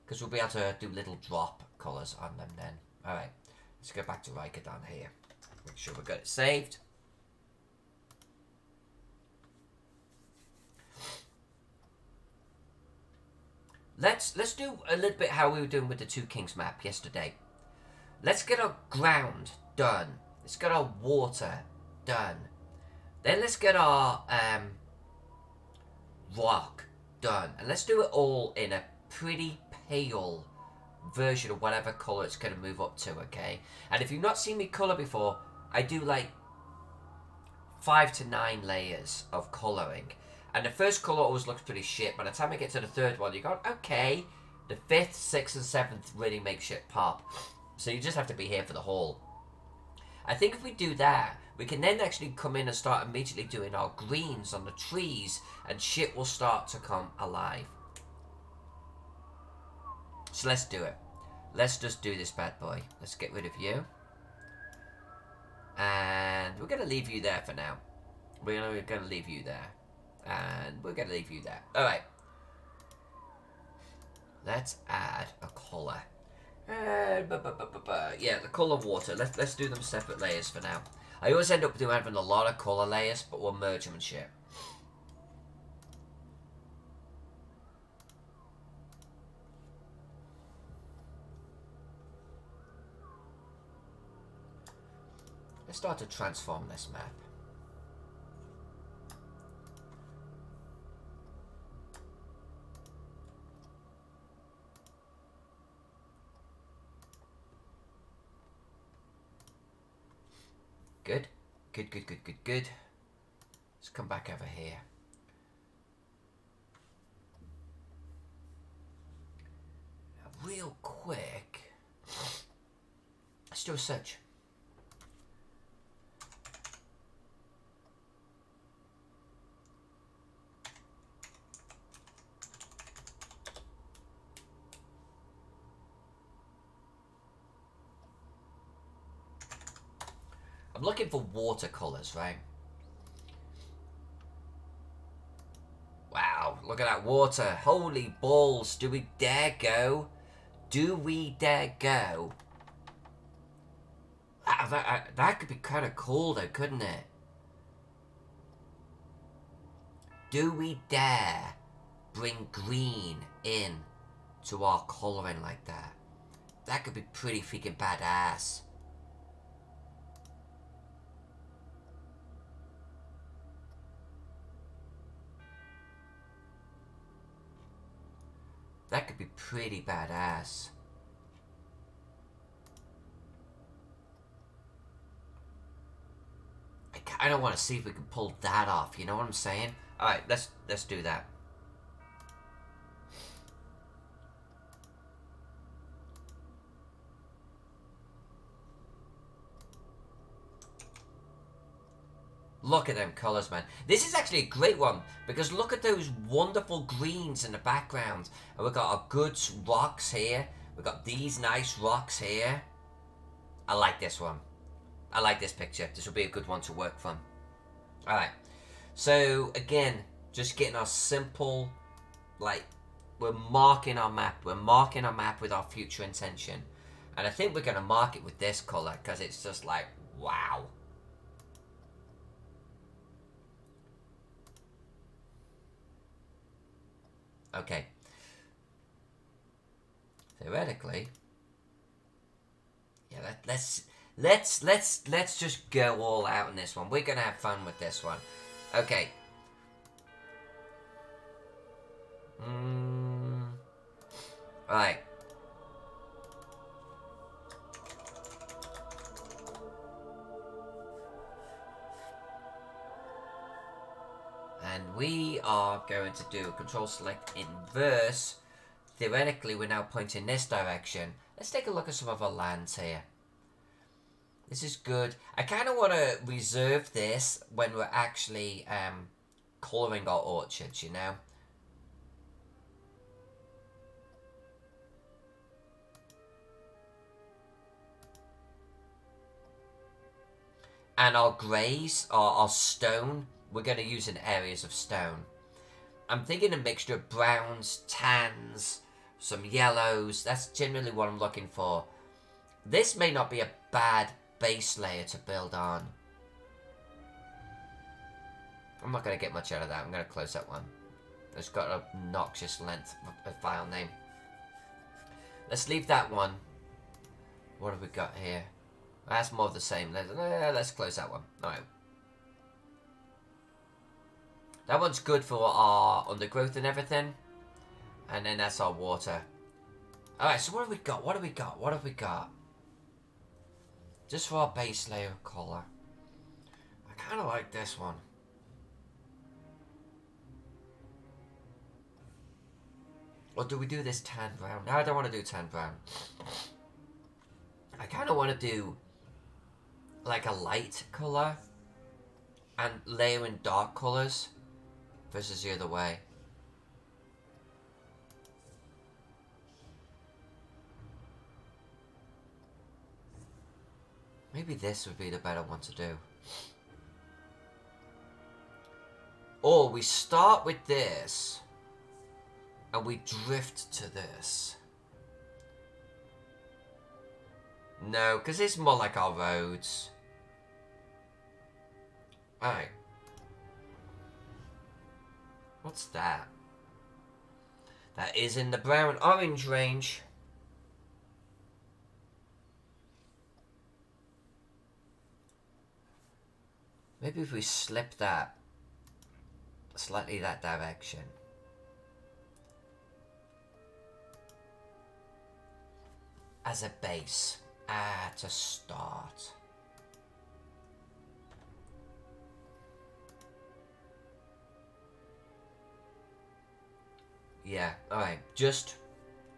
Because we'll be able to do little drop colours on them then. Alright, let's go back to Rikadon here. Make sure we've got it saved. Let's do a little bit how we were doing with the Two Kings map yesterday. Let's get our ground done. Let's get our water done. Then let's get our rock done. And let's do it all in a pretty pale version of whatever colour it's going to move up to, okay? And if you've not seen me colour before, I do like 5 to 9 layers of colouring. And the first colour always looks pretty shit. By the time I get to the third one, you go, okay. The 5th, 6th and 7th really make shit pop. So you just have to be here for the whole. I think if we do that, we can then actually come in and start immediately doing our greens on the trees, and shit will start to come alive. So let's do it. Let's just do this bad boy. Let's get rid of you. And we're going to leave you there for now. We're going to leave you there. And we're going to leave you there. Alright. Let's add a colour. Yeah, the colour water. Let's do them separate layers for now. I always end up having a lot of colour layers, but we'll merge them and shit. Let's start to transform this map. Good. Good. Let's come back over here. Now, real quick, let's do a search. I'm looking for watercolours, right? Wow, look at that water. Holy balls. Do we dare go? Do we dare go? That could be kind of cool though, couldn't it? Do we dare bring green in to our colouring like that? That could be pretty freaking badass. That could be pretty badass. I kind of want to see if we can pull that off. You know what I'm saying? All right, let's do that. Look at them colours, man. This is actually a great one, because look at those wonderful greens in the background. And we've got our good rocks here. We've got these nice rocks here. I like this one. I like this picture. This will be a good one to work from. Alright. So, again, just getting our simple, like, we're marking our map. We're marking our map with our future intention. And I think we're going to mark it with this colour, because it's just like, wow. Okay. Theoretically, yeah. Let's just go all out in this one. We're gonna have fun with this one. Okay. Right. And we are going to do control select inverse. Theoretically, we're now pointing this direction. Let's take a look at some of our lands here. This is good. I kind of want to reserve this when we're actually colouring our orchards, you know? And our greys, our stone, we're going to use in areas of stone. I'm thinking a mixture of browns, tans, some yellows. That's generally what I'm looking for. This may not be a bad base layer to build on. I'm not going to get much out of that. I'm going to close that one. It's got an obnoxious length of file name. Let's leave that one. What have we got here? That's more of the same. Let's close that one. Alright. That one's good for our undergrowth and everything. And then that's our water. Alright, so what have we got? What have we got? What have we got? Just for our base layer of colour. I kind of like this one. Or do we do this tan brown? No, I don't want to do tan brown. I kind of want to do like a light colour and layer in dark colours versus the other way. Maybe this would be the better one to do. Or we start with this and we drift to this. No, because it's more like our roads. Alright. What's that? That is in the brown orange range. Maybe if we slip that slightly that direction. As a base. To start. Yeah, alright. Just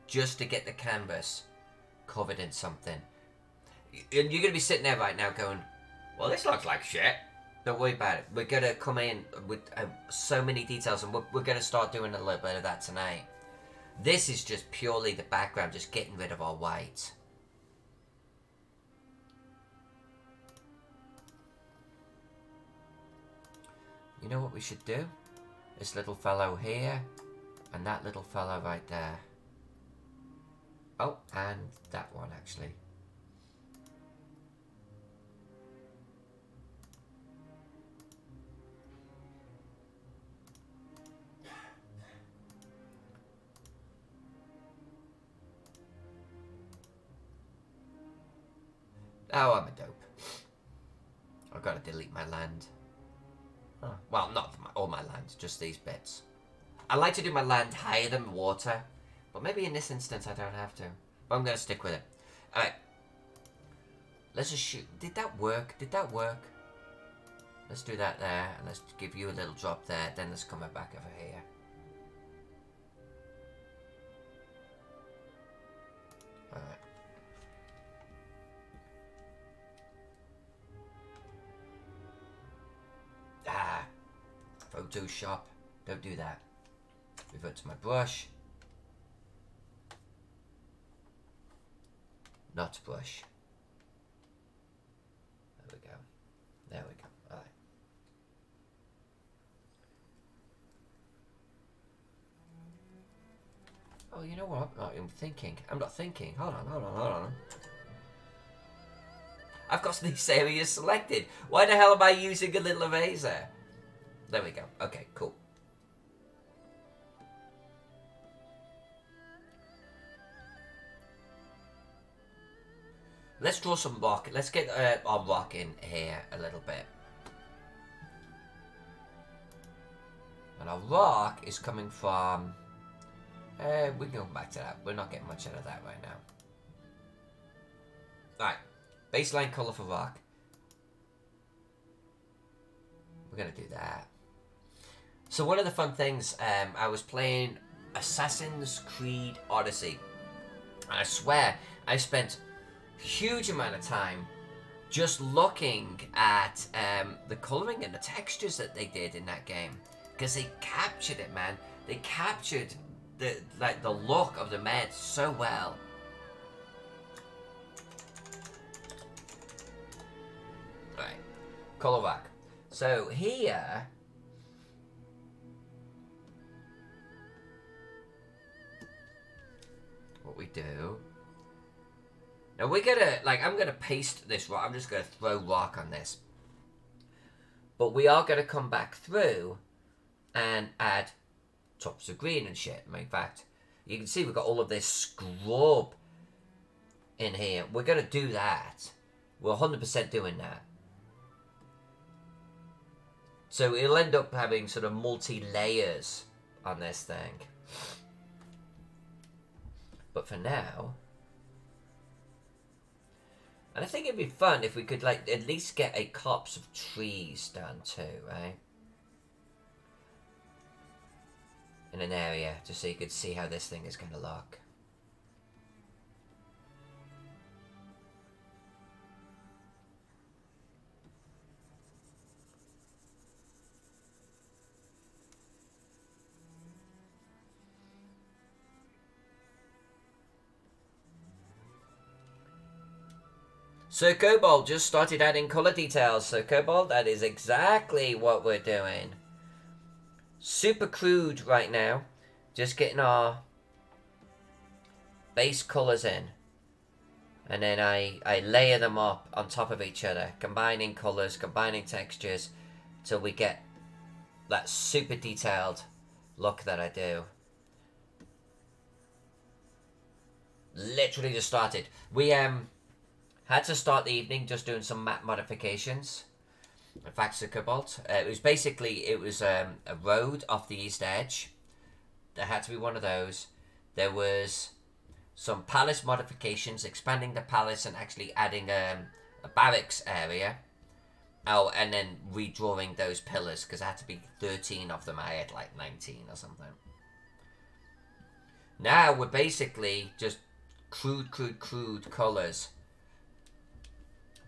to get the canvas covered in something. And you're going to be sitting there right now going, well, this looks like shit. Don't worry about it. We're going to come in with so many details, and we're going to start doing a little bit of that tonight. This is just purely the background, just getting rid of our white. You know what we should do? This little fellow here, and that little fellow right there. Oh, and that one actually. Oh, I'm a dope. I've got to delete my land. Oh. Well, not all my land, just these bits. I like to do my land higher than water, but maybe in this instance I don't have to. But I'm going to stick with it. Alright. Let's just shoot. Did that work? Did that work? Let's do that there, and let's give you a little drop there, then let's come back over here. Alright. Photoshop. Don't do that. Revert to my brush. Not brush. There we go. There we go. Alright. Oh, you know what? I'm thinking. I'm not thinking. Hold on. I've got these areas selected. Why the hell am I using a little eraser? There we go. Okay, cool. Let's draw some rock. Let's get our rock in here a little bit. And our rock is coming from... we can go back to that. We're not getting much out of that right now. Alright. Baseline colour for rock. We're going to do that. So one of the fun things, I was playing Assassin's Creed Odyssey. And I swear, I spent a huge amount of time just looking at the colouring and the textures that they did in that game, because they captured it, man. They captured the look of the Med so well. Right, colour rack. So here, what we do. Now we're gonna, I'm gonna paste this rock. I'm just gonna throw rock on this. But we are gonna come back through and add tops of green and shit. In fact, you can see we've got all of this scrub in here. We're gonna do that. We're 100% doing that. So it'll end up having sort of multi-layers on this thing. But for now... And I think it'd be fun if we could, at least get a copse of trees done too, right? In an area, just so you could see how this thing is going to look. So Cobalt just started adding colour details. So Cobalt, that is exactly what we're doing. Super crude right now. Just getting our base colours in. And then I layer them up on top of each other. Combining colours, combining textures. Till we get that super detailed look that I do. Literally just started. We had to start the evening just doing some map modifications. In fact, to Cobalt. It was a road off the east edge. There had to be one of those. There was some palace modifications, expanding the palace and actually adding a barracks area. Oh, and then redrawing those pillars, because there had to be 13 of them. I had like 19 or something. Now we're basically just crude colours.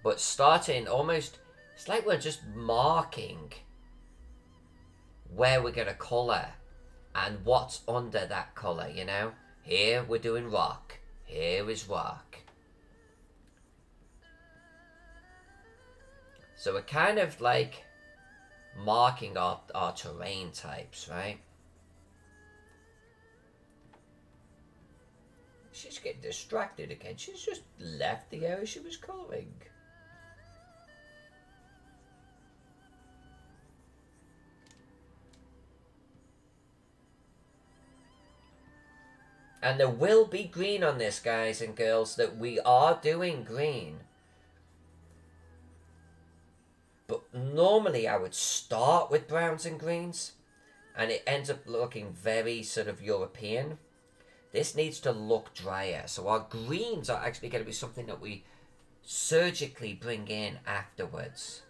But starting almost, it's like we're just marking where we're going to colour and what's under that colour, you know? Here we're doing rock. Here is rock. So we're kind of like marking our terrain types, right? She's getting distracted again. She's just left the area she was colouring. And there will be green on this, guys and girls, that we are doing green. But normally I would start with browns and greens, and it ends up looking very sort of European. This needs to look drier. So our greens are actually going to be something that we surgically bring in afterwards.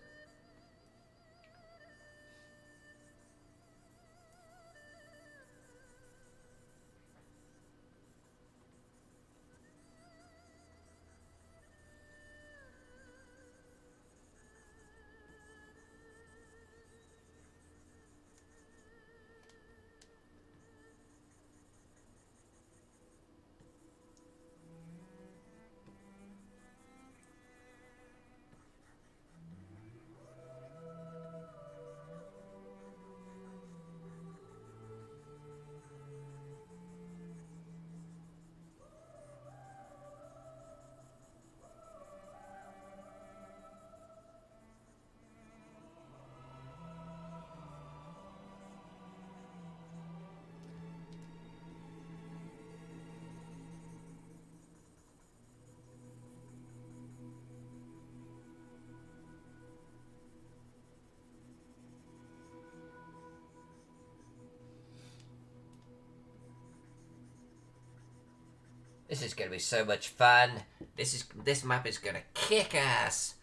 This is going to be so much fun. This map is going to kick ass.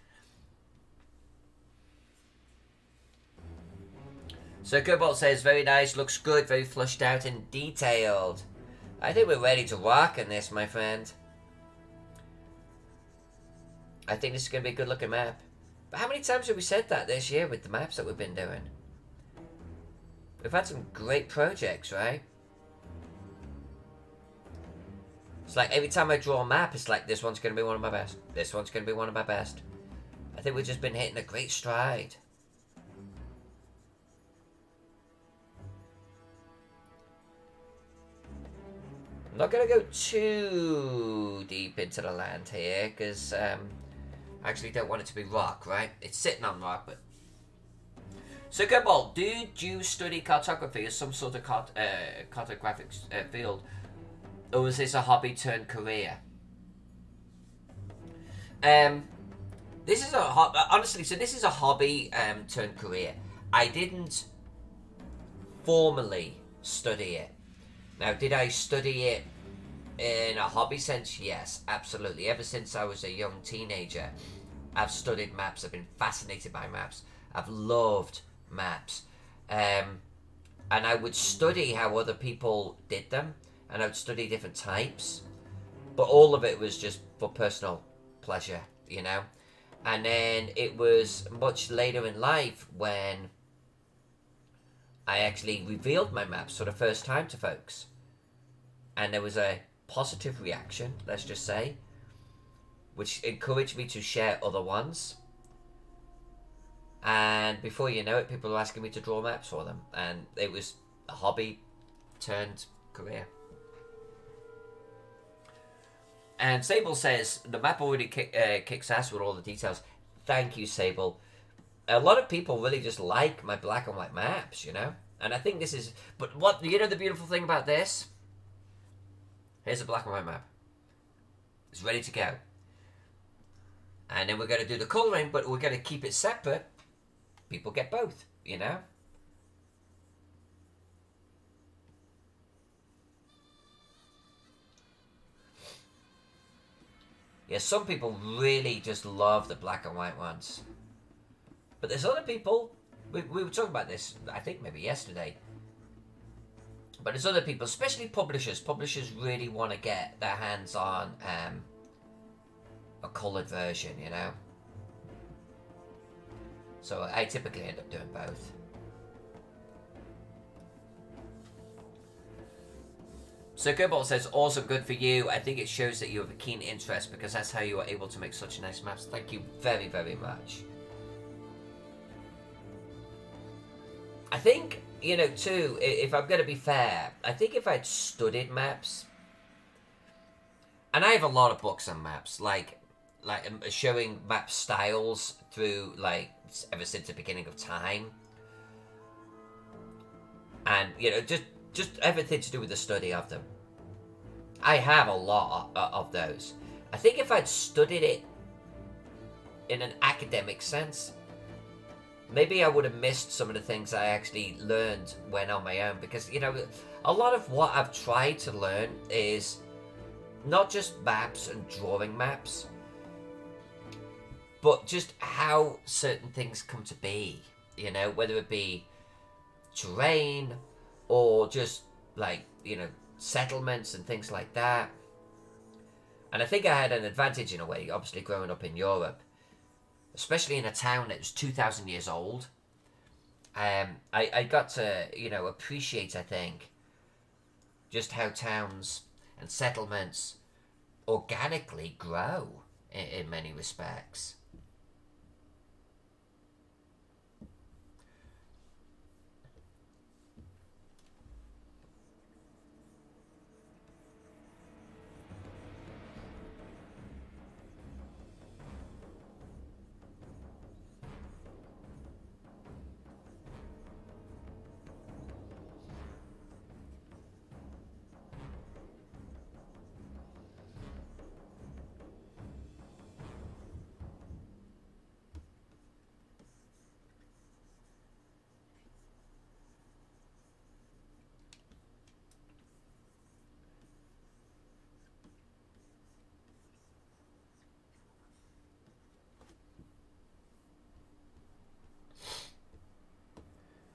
So Cobalt says, very nice, looks good, very flushed out and detailed. I think we're ready to rock on this, my friend. I think this is going to be a good looking map. But how many times have we said that this year with the maps that we've been doing? We've had some great projects, right? It's like every time I draw a map, it's like this one's going to be one of my best. This one's going to be one of my best. I think we've just been hitting a great stride. I'm not going to go too deep into the land here, because I actually don't want it to be rock, right? It's sitting on rock, but... So, Goodball, did you study cartography as some sort of cartographic field? Or was this a hobby turned career? This is a honestly, so this is a hobby turned career. I didn't formally study it. Now, did I study it in a hobby sense? Yes, absolutely. Ever since I was a young teenager, I've studied maps. I've been fascinated by maps. I've loved maps. And I would study how other people did them, and I would study different types. But all of it was just for personal pleasure, you know? And then it was much later in life when I actually revealed my maps for the first time to folks. And there was a positive reaction, let's just say, which encouraged me to share other ones. And before you know it, people were asking me to draw maps for them. And it was a hobby turned career. And Sable says, the map already kicks ass with all the details. Thank you, Sable. A lot of people really just like my black and white maps, you know? And I think this is... But what, you know the beautiful thing about this? Here's a black and white map. It's ready to go. And then we're going to do the colouring, but we're going to keep it separate. People get both, you know? Yeah, some people really just love the black and white ones. But there's other people, we were talking about this, I think maybe yesterday. But there's other people, especially publishers. Publishers really want to get their hands on a coloured version, you know? So I typically end up doing both. So Cobalt says, awesome, good for you. I think it shows that you have a keen interest because that's how you are able to make such nice maps. Thank you very, very much. I think, you know, too, if I'm going to be fair, I think if I'd studied maps, and I have a lot of books on maps, like showing map styles through, like, ever since the beginning of time. And, you know, just everything to do with the study of them. I have a lot of those. I think if I'd studied it in an academic sense, maybe I would have missed some of the things I actually learned when on my own. Because, you know, a lot of what I've tried to learn is not just maps and drawing maps, but just how certain things come to be. You know, whether it be terrain or just, like, you know, settlements and things like that. And I think I had an advantage in a way, obviously growing up in Europe, especially in a town that was 2,000 years old. I got to, you know, appreciate, I think, just how towns and settlements organically grow in many respects.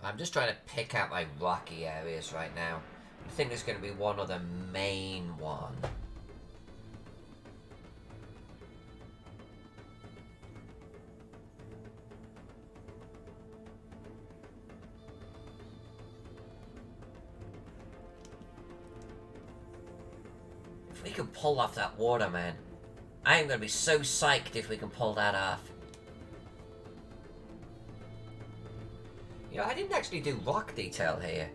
I'm just trying to pick out my rocky areas right now. I think there's going to be one other main one. we can pull off that water, man. I am going to be so psyched if we can pull that off. You know, I didn't actually do rock detail here.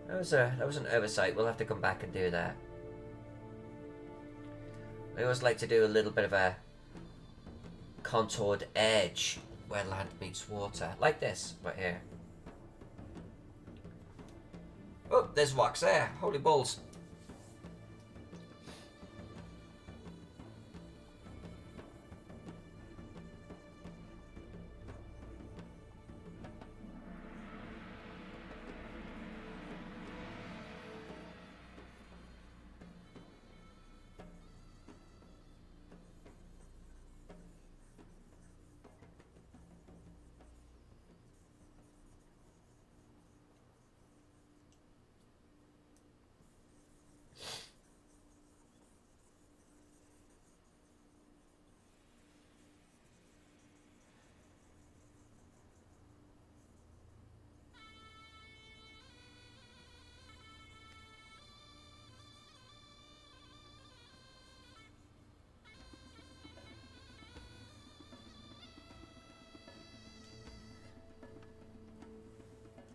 That was an oversight. We'll have to come back and do that. I always like to do a little bit of a contoured edge where land meets water. Like this, right here. Oh, there's rocks there. Holy balls.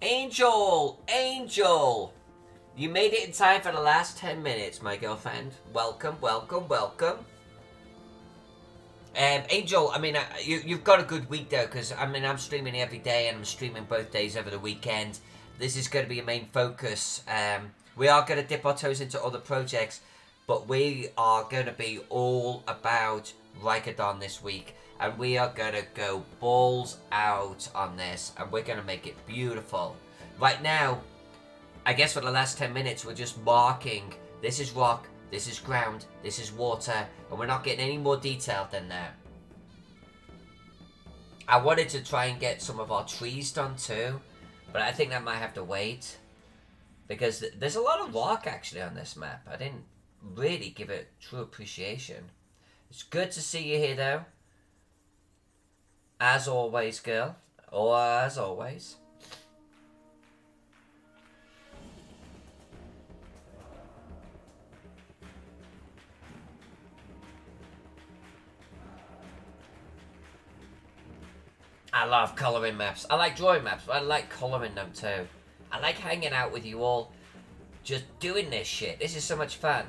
Angel! Angel! You made it in time for the last 10 minutes, my girlfriend. Welcome, welcome, welcome. Angel, I mean, you've got a good week though, because, I mean, I'm streaming every day and I'm streaming both days over the weekend. This is going to be a main focus. We are going to dip our toes into other projects, but we are going to be all about Rikadon this week. And we are going to go balls out on this. And we're going to make it beautiful. Right now, I guess for the last 10 minutes, we're just marking. This is rock. This is ground. This is water. And we're not getting any more detailed than that. I wanted to try and get some of our trees done too. But I think that might have to wait. Because there's a lot of rock actually on this map. I didn't really give it true appreciation. It's good to see you here though. As always, girl. Or as always. I love colouring maps. I like drawing maps, but I like colouring them too. I like hanging out with you all. Just doing this shit. This is so much fun.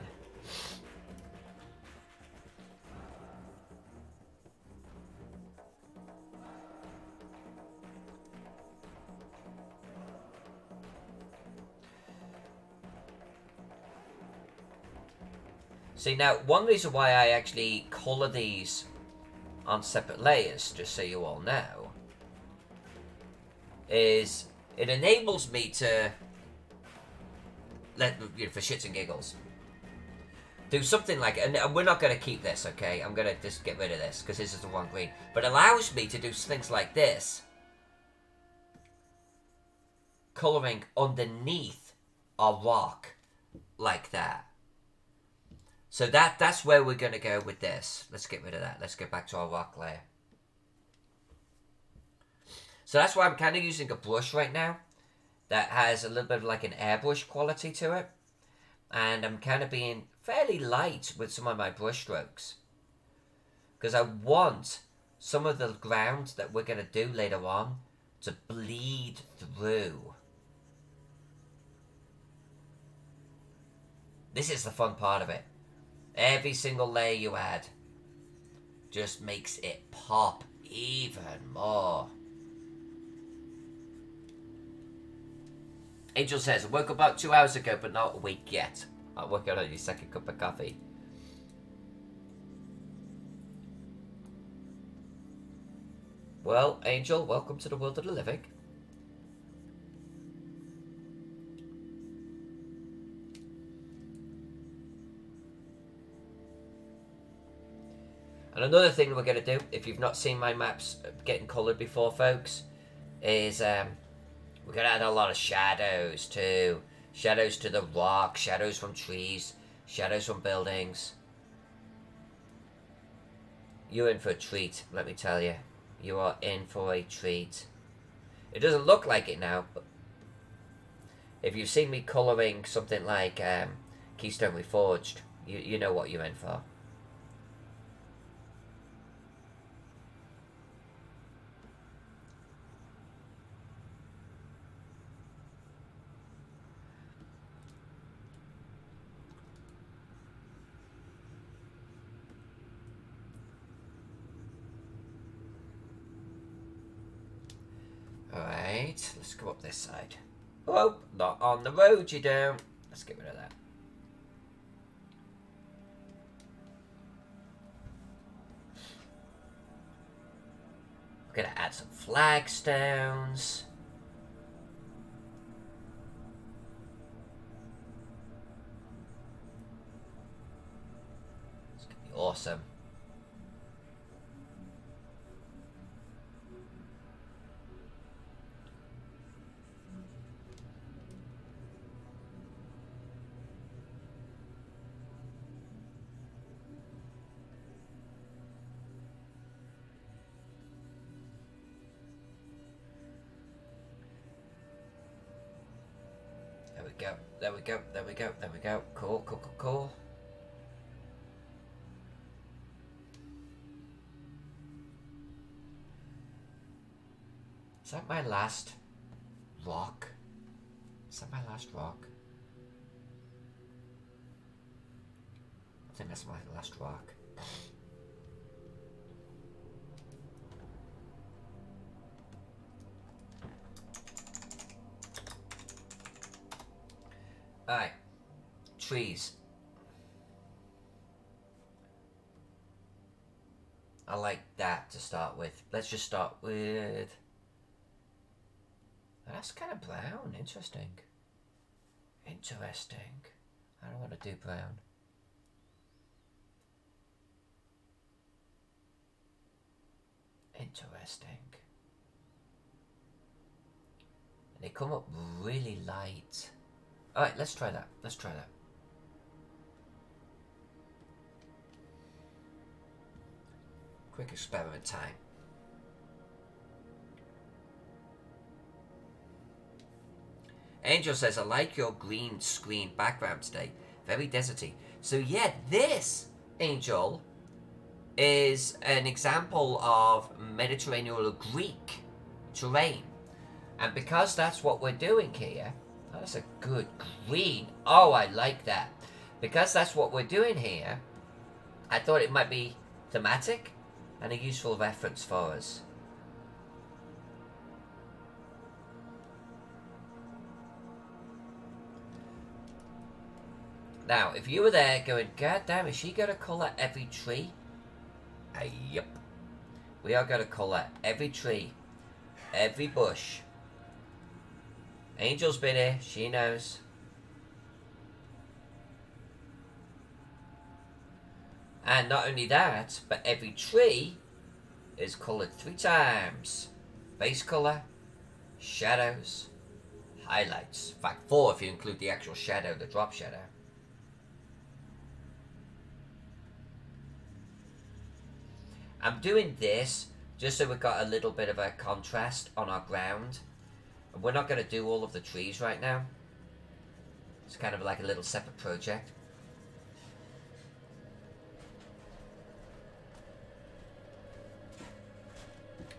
See, now, one reason why I actually colour these on separate layers, just so you all know, is it enables me to, for shits and giggles, do something like, and we're not going to keep this, okay? I'm going to just get rid of this, because this is the wrong green. But it allows me to do things like this. Colouring underneath a rock, like that. So that's where we're going to go with this. Let's get rid of that. Let's get back to our rock layer. So that's why I'm kind of using a brush right now that has a little bit of like an airbrush quality to it. And I'm kind of being fairly light with some of my brush strokes. Because I want some of the ground that we're going to do later on to bleed through. This is the fun part of it. Every single layer you add just makes it pop even more. Angel says, I woke up about 2 hours ago, but not awake yet. I'll work out on your second cup of coffee. Well, Angel, welcome to the world of the living. And another thing we're going to do, if you've not seen my maps getting coloured before, folks, is we're going to add a lot of shadows too. Shadows to the rock, shadows from trees, shadows from buildings. You're in for a treat, let me tell you. You are in for a treat. It doesn't look like it now, but if you've seen me colouring something like Keystone Reforged, You know what you're in for. Alright, let's go up this side. Oh, not on the road, you don't. Let's get rid of that. We're going to add some flagstones. It's going to be awesome. There we go, there we go, there we go. Cool, cool, cool, cool. Is that my last rock? Is that my last rock? I think that's my last rock. Alright, trees. I like that to start with. Let's just start with... That's kind of brown. Interesting. Interesting. I don't want to do brown. Interesting. And they come up really light. Alright, let's try that. Let's try that. Quick experiment time. Angel says, I like your green screen background today. Very deserty. So yeah, this, Angel, is an example of Mediterranean or Greek terrain. And because that's what we're doing here, oh, that's a good green. Oh, I like that. Because that's what we're doing here, I thought it might be thematic and a useful reference for us. Now, if you were there going, God damn, is she going to colour every tree? Yep. We are going to colour every tree, every bush. Angel's been here, she knows. And not only that, but every tree is coloured 3 times. Base colour, shadows, highlights. In fact, 4 if you include the actual shadow, the drop shadow. I'm doing this just so we've got a little bit of a contrast on our ground. And we're not going to do all of the trees right now. It's kind of like a little separate project.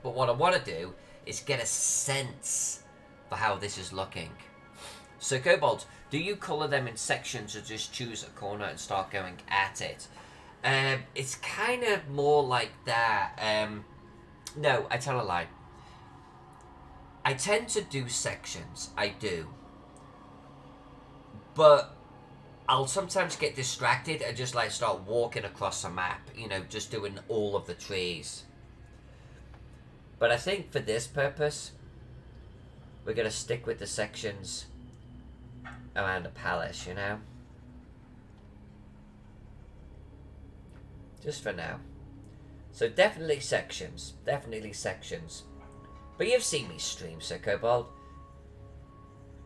But what I want to do is get a sense for how this is looking. So Cobalt, do you colour them in sections or just choose a corner and start going at it? It's kind of more like that. No, I tell a lie. I tend to do sections, I do. But I'll sometimes get distracted and just like start walking across a map, you know, just doing all of the trees. But I think for this purpose, we're going to stick with the sections around the palace, you know? Just for now. So definitely sections. Definitely sections. But you've seen me stream, Sir Cobalt.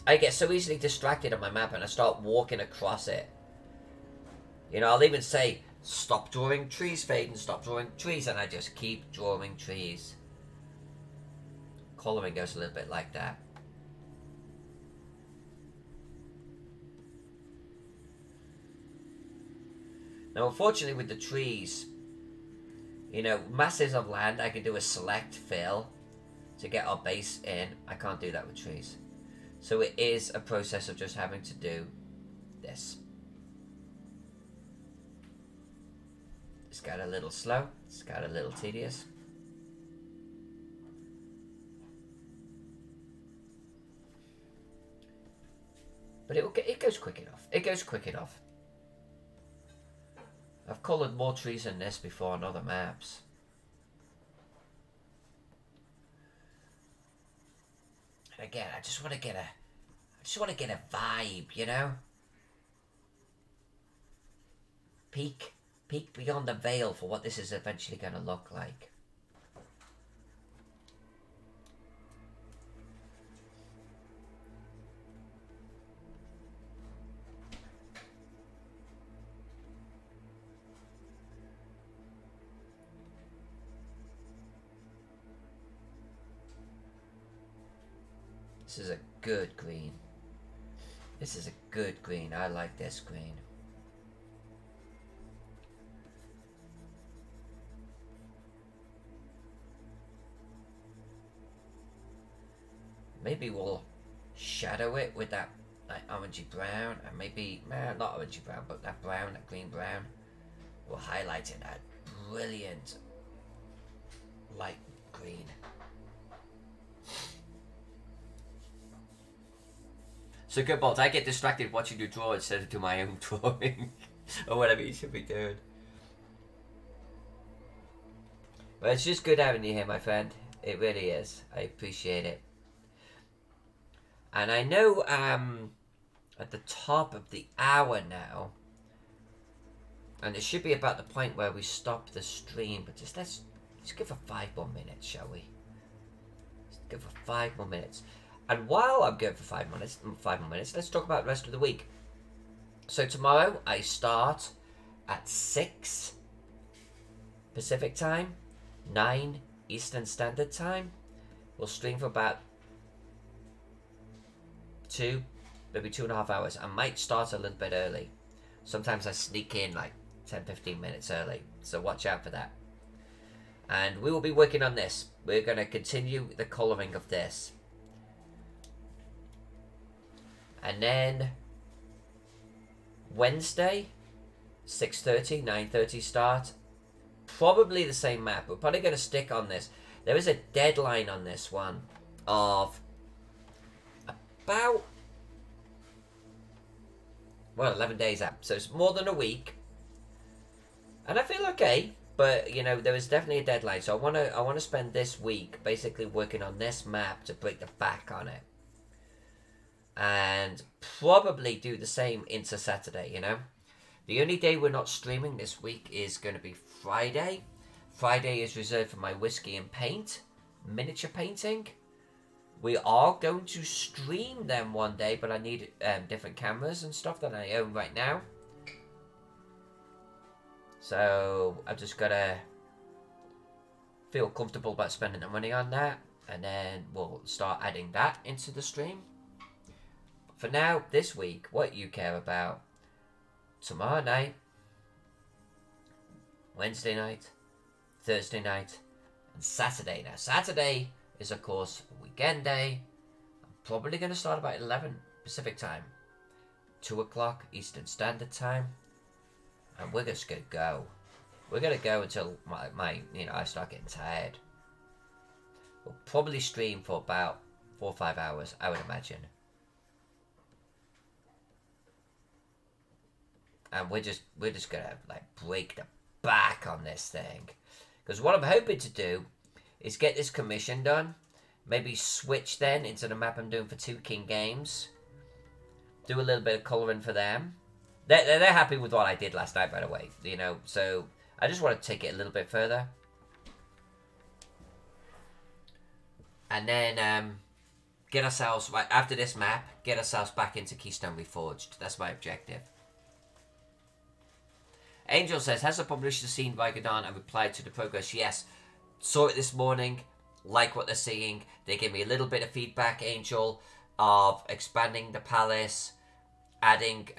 I get so easily distracted on my map and I start walking across it. You know, I'll even say, stop drawing trees, Faden, stop drawing trees. And I just keep drawing trees. Colouring goes a little bit like that. Now, unfortunately, with the trees, you know, masses of land, I can do a select fill to get our base in. I can't do that with trees. So it is a process of just having to do this. It's got a little slow. It's got a little tedious. But it goes quick enough. It goes quick enough. I've coloured more trees than this before on other maps. And again, I just want to get a vibe, you know? Peek beyond the veil for what this is eventually going to look like. This is a good green. This is a good green. I like this green. Maybe we'll shadow it with that like orangey brown, and maybe, not orangey brown, but that brown, that green brown. We'll highlight it that brilliant light green. So good, Bolt. I get distracted watching you draw instead of do my own drawing. Or whatever you should be doing. But it's just good having you here, my friend. It really is. I appreciate it. And I know at the top of the hour now, and it should be about the point where we stop the stream, but let's give for 5 more minutes, shall we? Let's go for 5 more minutes. And while I'm going for 5 more minutes, let's talk about the rest of the week. So tomorrow I start at 6 Pacific time, 9 Eastern Standard Time. We'll stream for about 2, maybe 2.5 hours. I might start a little bit early. Sometimes I sneak in like 10-15 minutes early, so watch out for that. And we will be working on this. We're going to continue the colouring of this. And then Wednesday, 6:30, 9:30 start. Probably the same map. We're probably going to stick on this. There is a deadline on this one of about, well, 11 days out. So it's more than a week. And I feel okay. But, you know, there is definitely a deadline. So I want to spend this week basically working on this map to break the back on it. And probably do the same into Saturday, you know. The only day we're not streaming this week is going to be Friday. Friday is reserved for my whiskey and paint, miniature painting. We are going to stream them one day, but I need different cameras and stuff that I own right now. So I've just got to feel comfortable about spending the money on that. And then we'll start adding that into the stream. For now, this week, what you care about, tomorrow night, Wednesday night, Thursday night, and Saturday. Now, Saturday is, of course, a weekend day. I'm probably going to start about 11 Pacific time, 2 o'clock Eastern Standard Time, and we're just going to go. We're going to go until I start getting tired. We'll probably stream for about 4 or 5 hours, I would imagine. And we're just gonna like break the back on this thing, because what I'm hoping to do is get this commission done, maybe switch then into the map I'm doing for 2 King Games, do a little bit of colouring for them. They're happy with what I did last night, by the way, you know. So I just want to take it a little bit further, and then get ourselves right after this map, get ourselves back into Keystone Reforged. That's my objective. Angel says, has the publisher seen Rikadon and replied to the progress? Yes. Saw it this morning. Like what they're seeing. They gave me a little bit of feedback, Angel, of expanding the palace, adding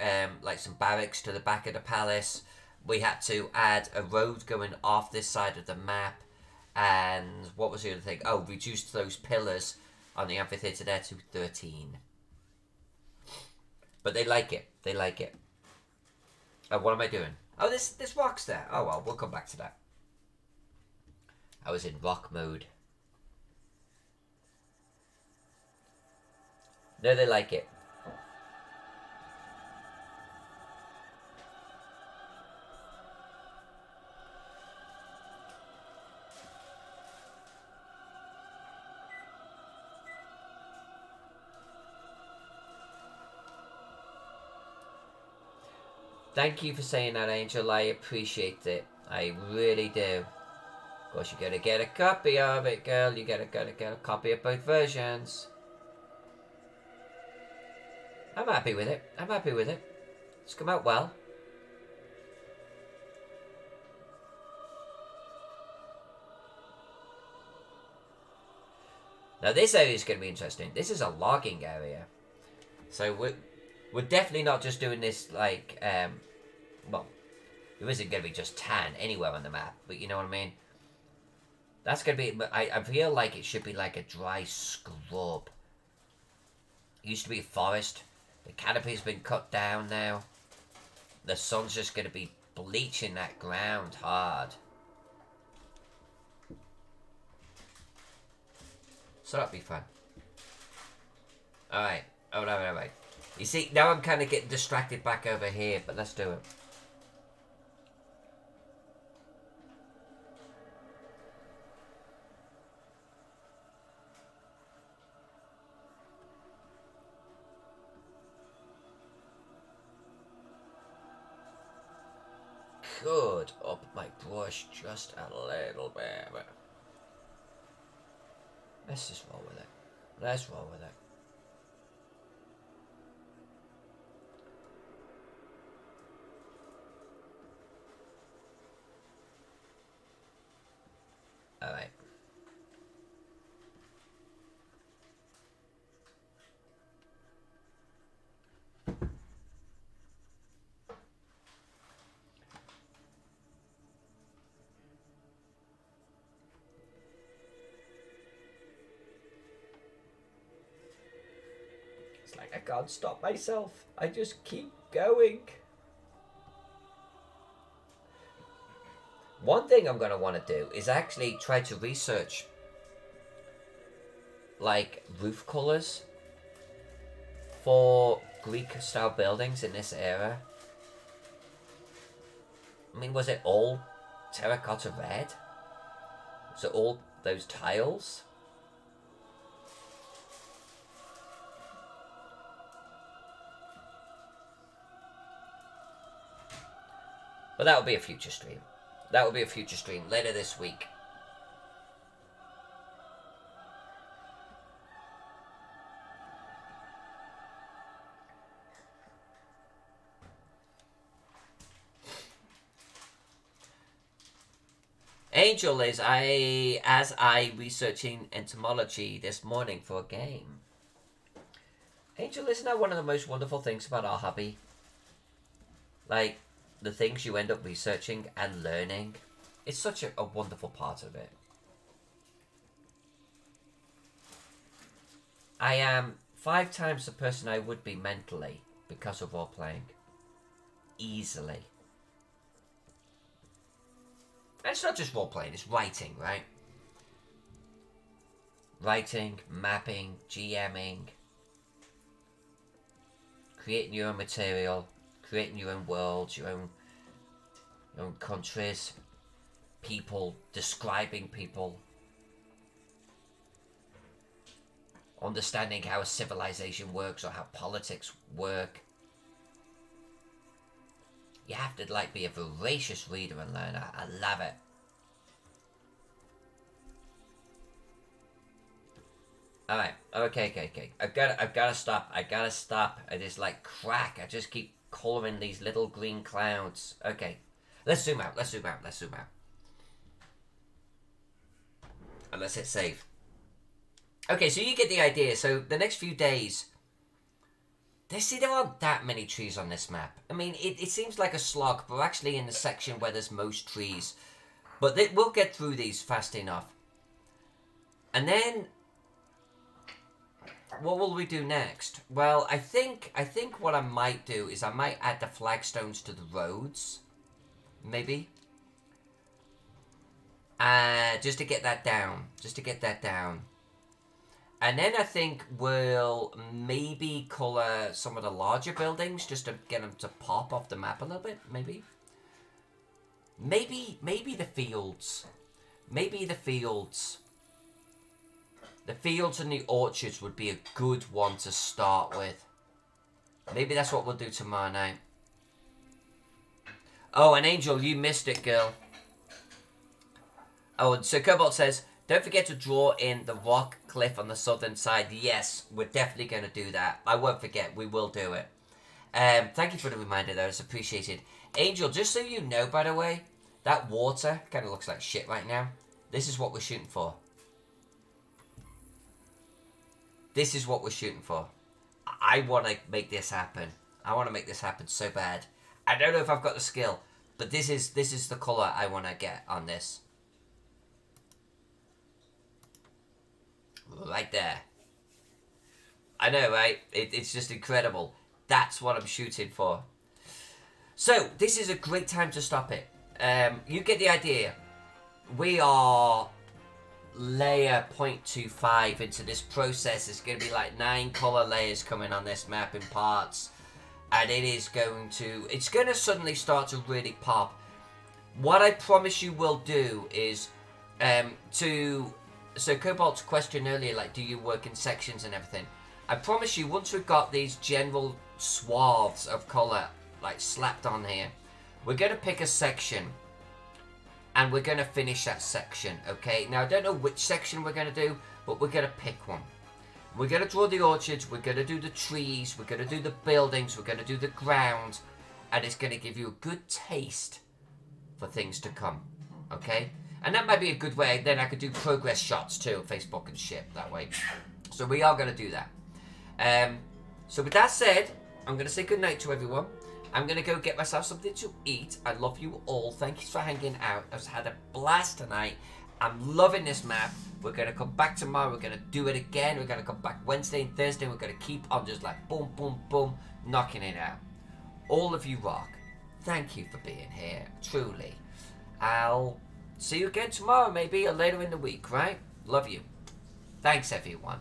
like some barracks to the back of the palace, We had to add a road going off this side of the map. And what was the other thing? Oh, reduced those pillars on the amphitheater there to 13. But they like it. They like it. Oh, what am I doing? Oh, this rock's there. Oh, well, we'll come back to that. I was in rock mode. No, they like it. Thank you for saying that, Angel. I appreciate it. I really do. Of course, you gotta get a copy of it, girl. You gotta get a copy of both versions. I'm happy with it. I'm happy with it. It's come out well. Now this area is going to be interesting. This is a logging area. So we're definitely not just doing this like, well, it isn't going to be just tan anywhere on the map. But you know what I mean? That's going to be, I feel like it should be like a dry scrub. It used to be a forest. The canopy's been cut down now. The sun's just going to be bleaching that ground hard. So that'll be fun. Alright. Alright. You see, now I'm kind of getting distracted back over here, but let's do it. Could up my brush just a little bit. Let's just roll with it. Let's roll with it. Alright. It's like I can't stop myself. I just keep going. One thing I'm going to want to do is actually try to research like roof colours for Greek style buildings in this era. I mean, was it all terracotta red? Was it all those tiles? But that will be a future stream. That will be a future stream later this week. Angel is as I researching entomology this morning for a game. Angel, isn't that one of the most wonderful things about our hobby? Like, the things you end up researching and learning. It's such a wonderful part of it. I am 5 times the person I would be mentally because of role-playing. Easily. And it's not just role-playing, it's writing, right? Writing, mapping, GMing. Creating your own material. Creating your own worlds, your own countries, people, describing people, understanding how a civilization works or how politics work. You have to like be a voracious reader and learner. I love it. Alright, okay. I've gotta stop. I just like crack. I just keep colouring these little green clouds. Okay. Let's zoom out. And let's hit save. Okay, so you get the idea. So the next few days, there aren't that many trees on this map. I mean, it seems like a slog, but we're actually in the section where there's most trees. But we'll get through these fast enough. And then, what will we do next? Well, I think what I might do is I might add the flagstones to the roads. Maybe. Just to get that down. And then I think we'll maybe colour some of the larger buildings just to get them to pop off the map a little bit, maybe. Maybe the fields. Maybe the fields. The fields and the orchards would be a good one to start with. Maybe that's what we'll do tomorrow night. Oh, and Angel, you missed it, girl. Oh, and so Cobalt says, don't forget to draw in the rock cliff on the southern side. Yes, we're definitely going to do that. I won't forget. We will do it. Thank you for the reminder, though. It's appreciated. Angel, just so you know, by the way, that water kind of looks like shit right now. This is what we're shooting for. This is what we're shooting for. I want to make this happen. I want to make this happen so bad. I don't know if I've got the skill, but this is the colour I want to get on this. Right there. I know, right? It's just incredible. That's what I'm shooting for. So, this is a great time to stop it. You get the idea. We are layer 0.25 into this process. It's going to be like 9 colour layers coming on this map in parts. And it's going to suddenly start to really pop. What I promise you will do is, so Cobalt's question earlier, like, do you work in sections and everything? I promise you, once we've got these general swaths of colour, like, slapped on here, we're going to pick a section. And we're going to finish that section, okay? Now, I don't know which section we're going to do, but we're going to pick one. We're going to draw the orchards, we're going to do the trees, we're going to do the buildings, we're going to do the ground, and it's going to give you a good taste for things to come, okay? And that might be a good way, then I could do progress shots too, Facebook and shit, that way. So we are going to do that. So with that said, I'm going to say goodnight to everyone. I'm going to go get myself something to eat. I love you all. Thank you for hanging out. I've had a blast tonight. I'm loving this map. We're going to come back tomorrow. We're going to do it again. We're going to come back Wednesday and Thursday. We're going to keep on just like boom, boom, boom, knocking it out. All of you rock. Thank you for being here. Truly. I'll see you again tomorrow maybe, or later in the week, right? Love you. Thanks, everyone.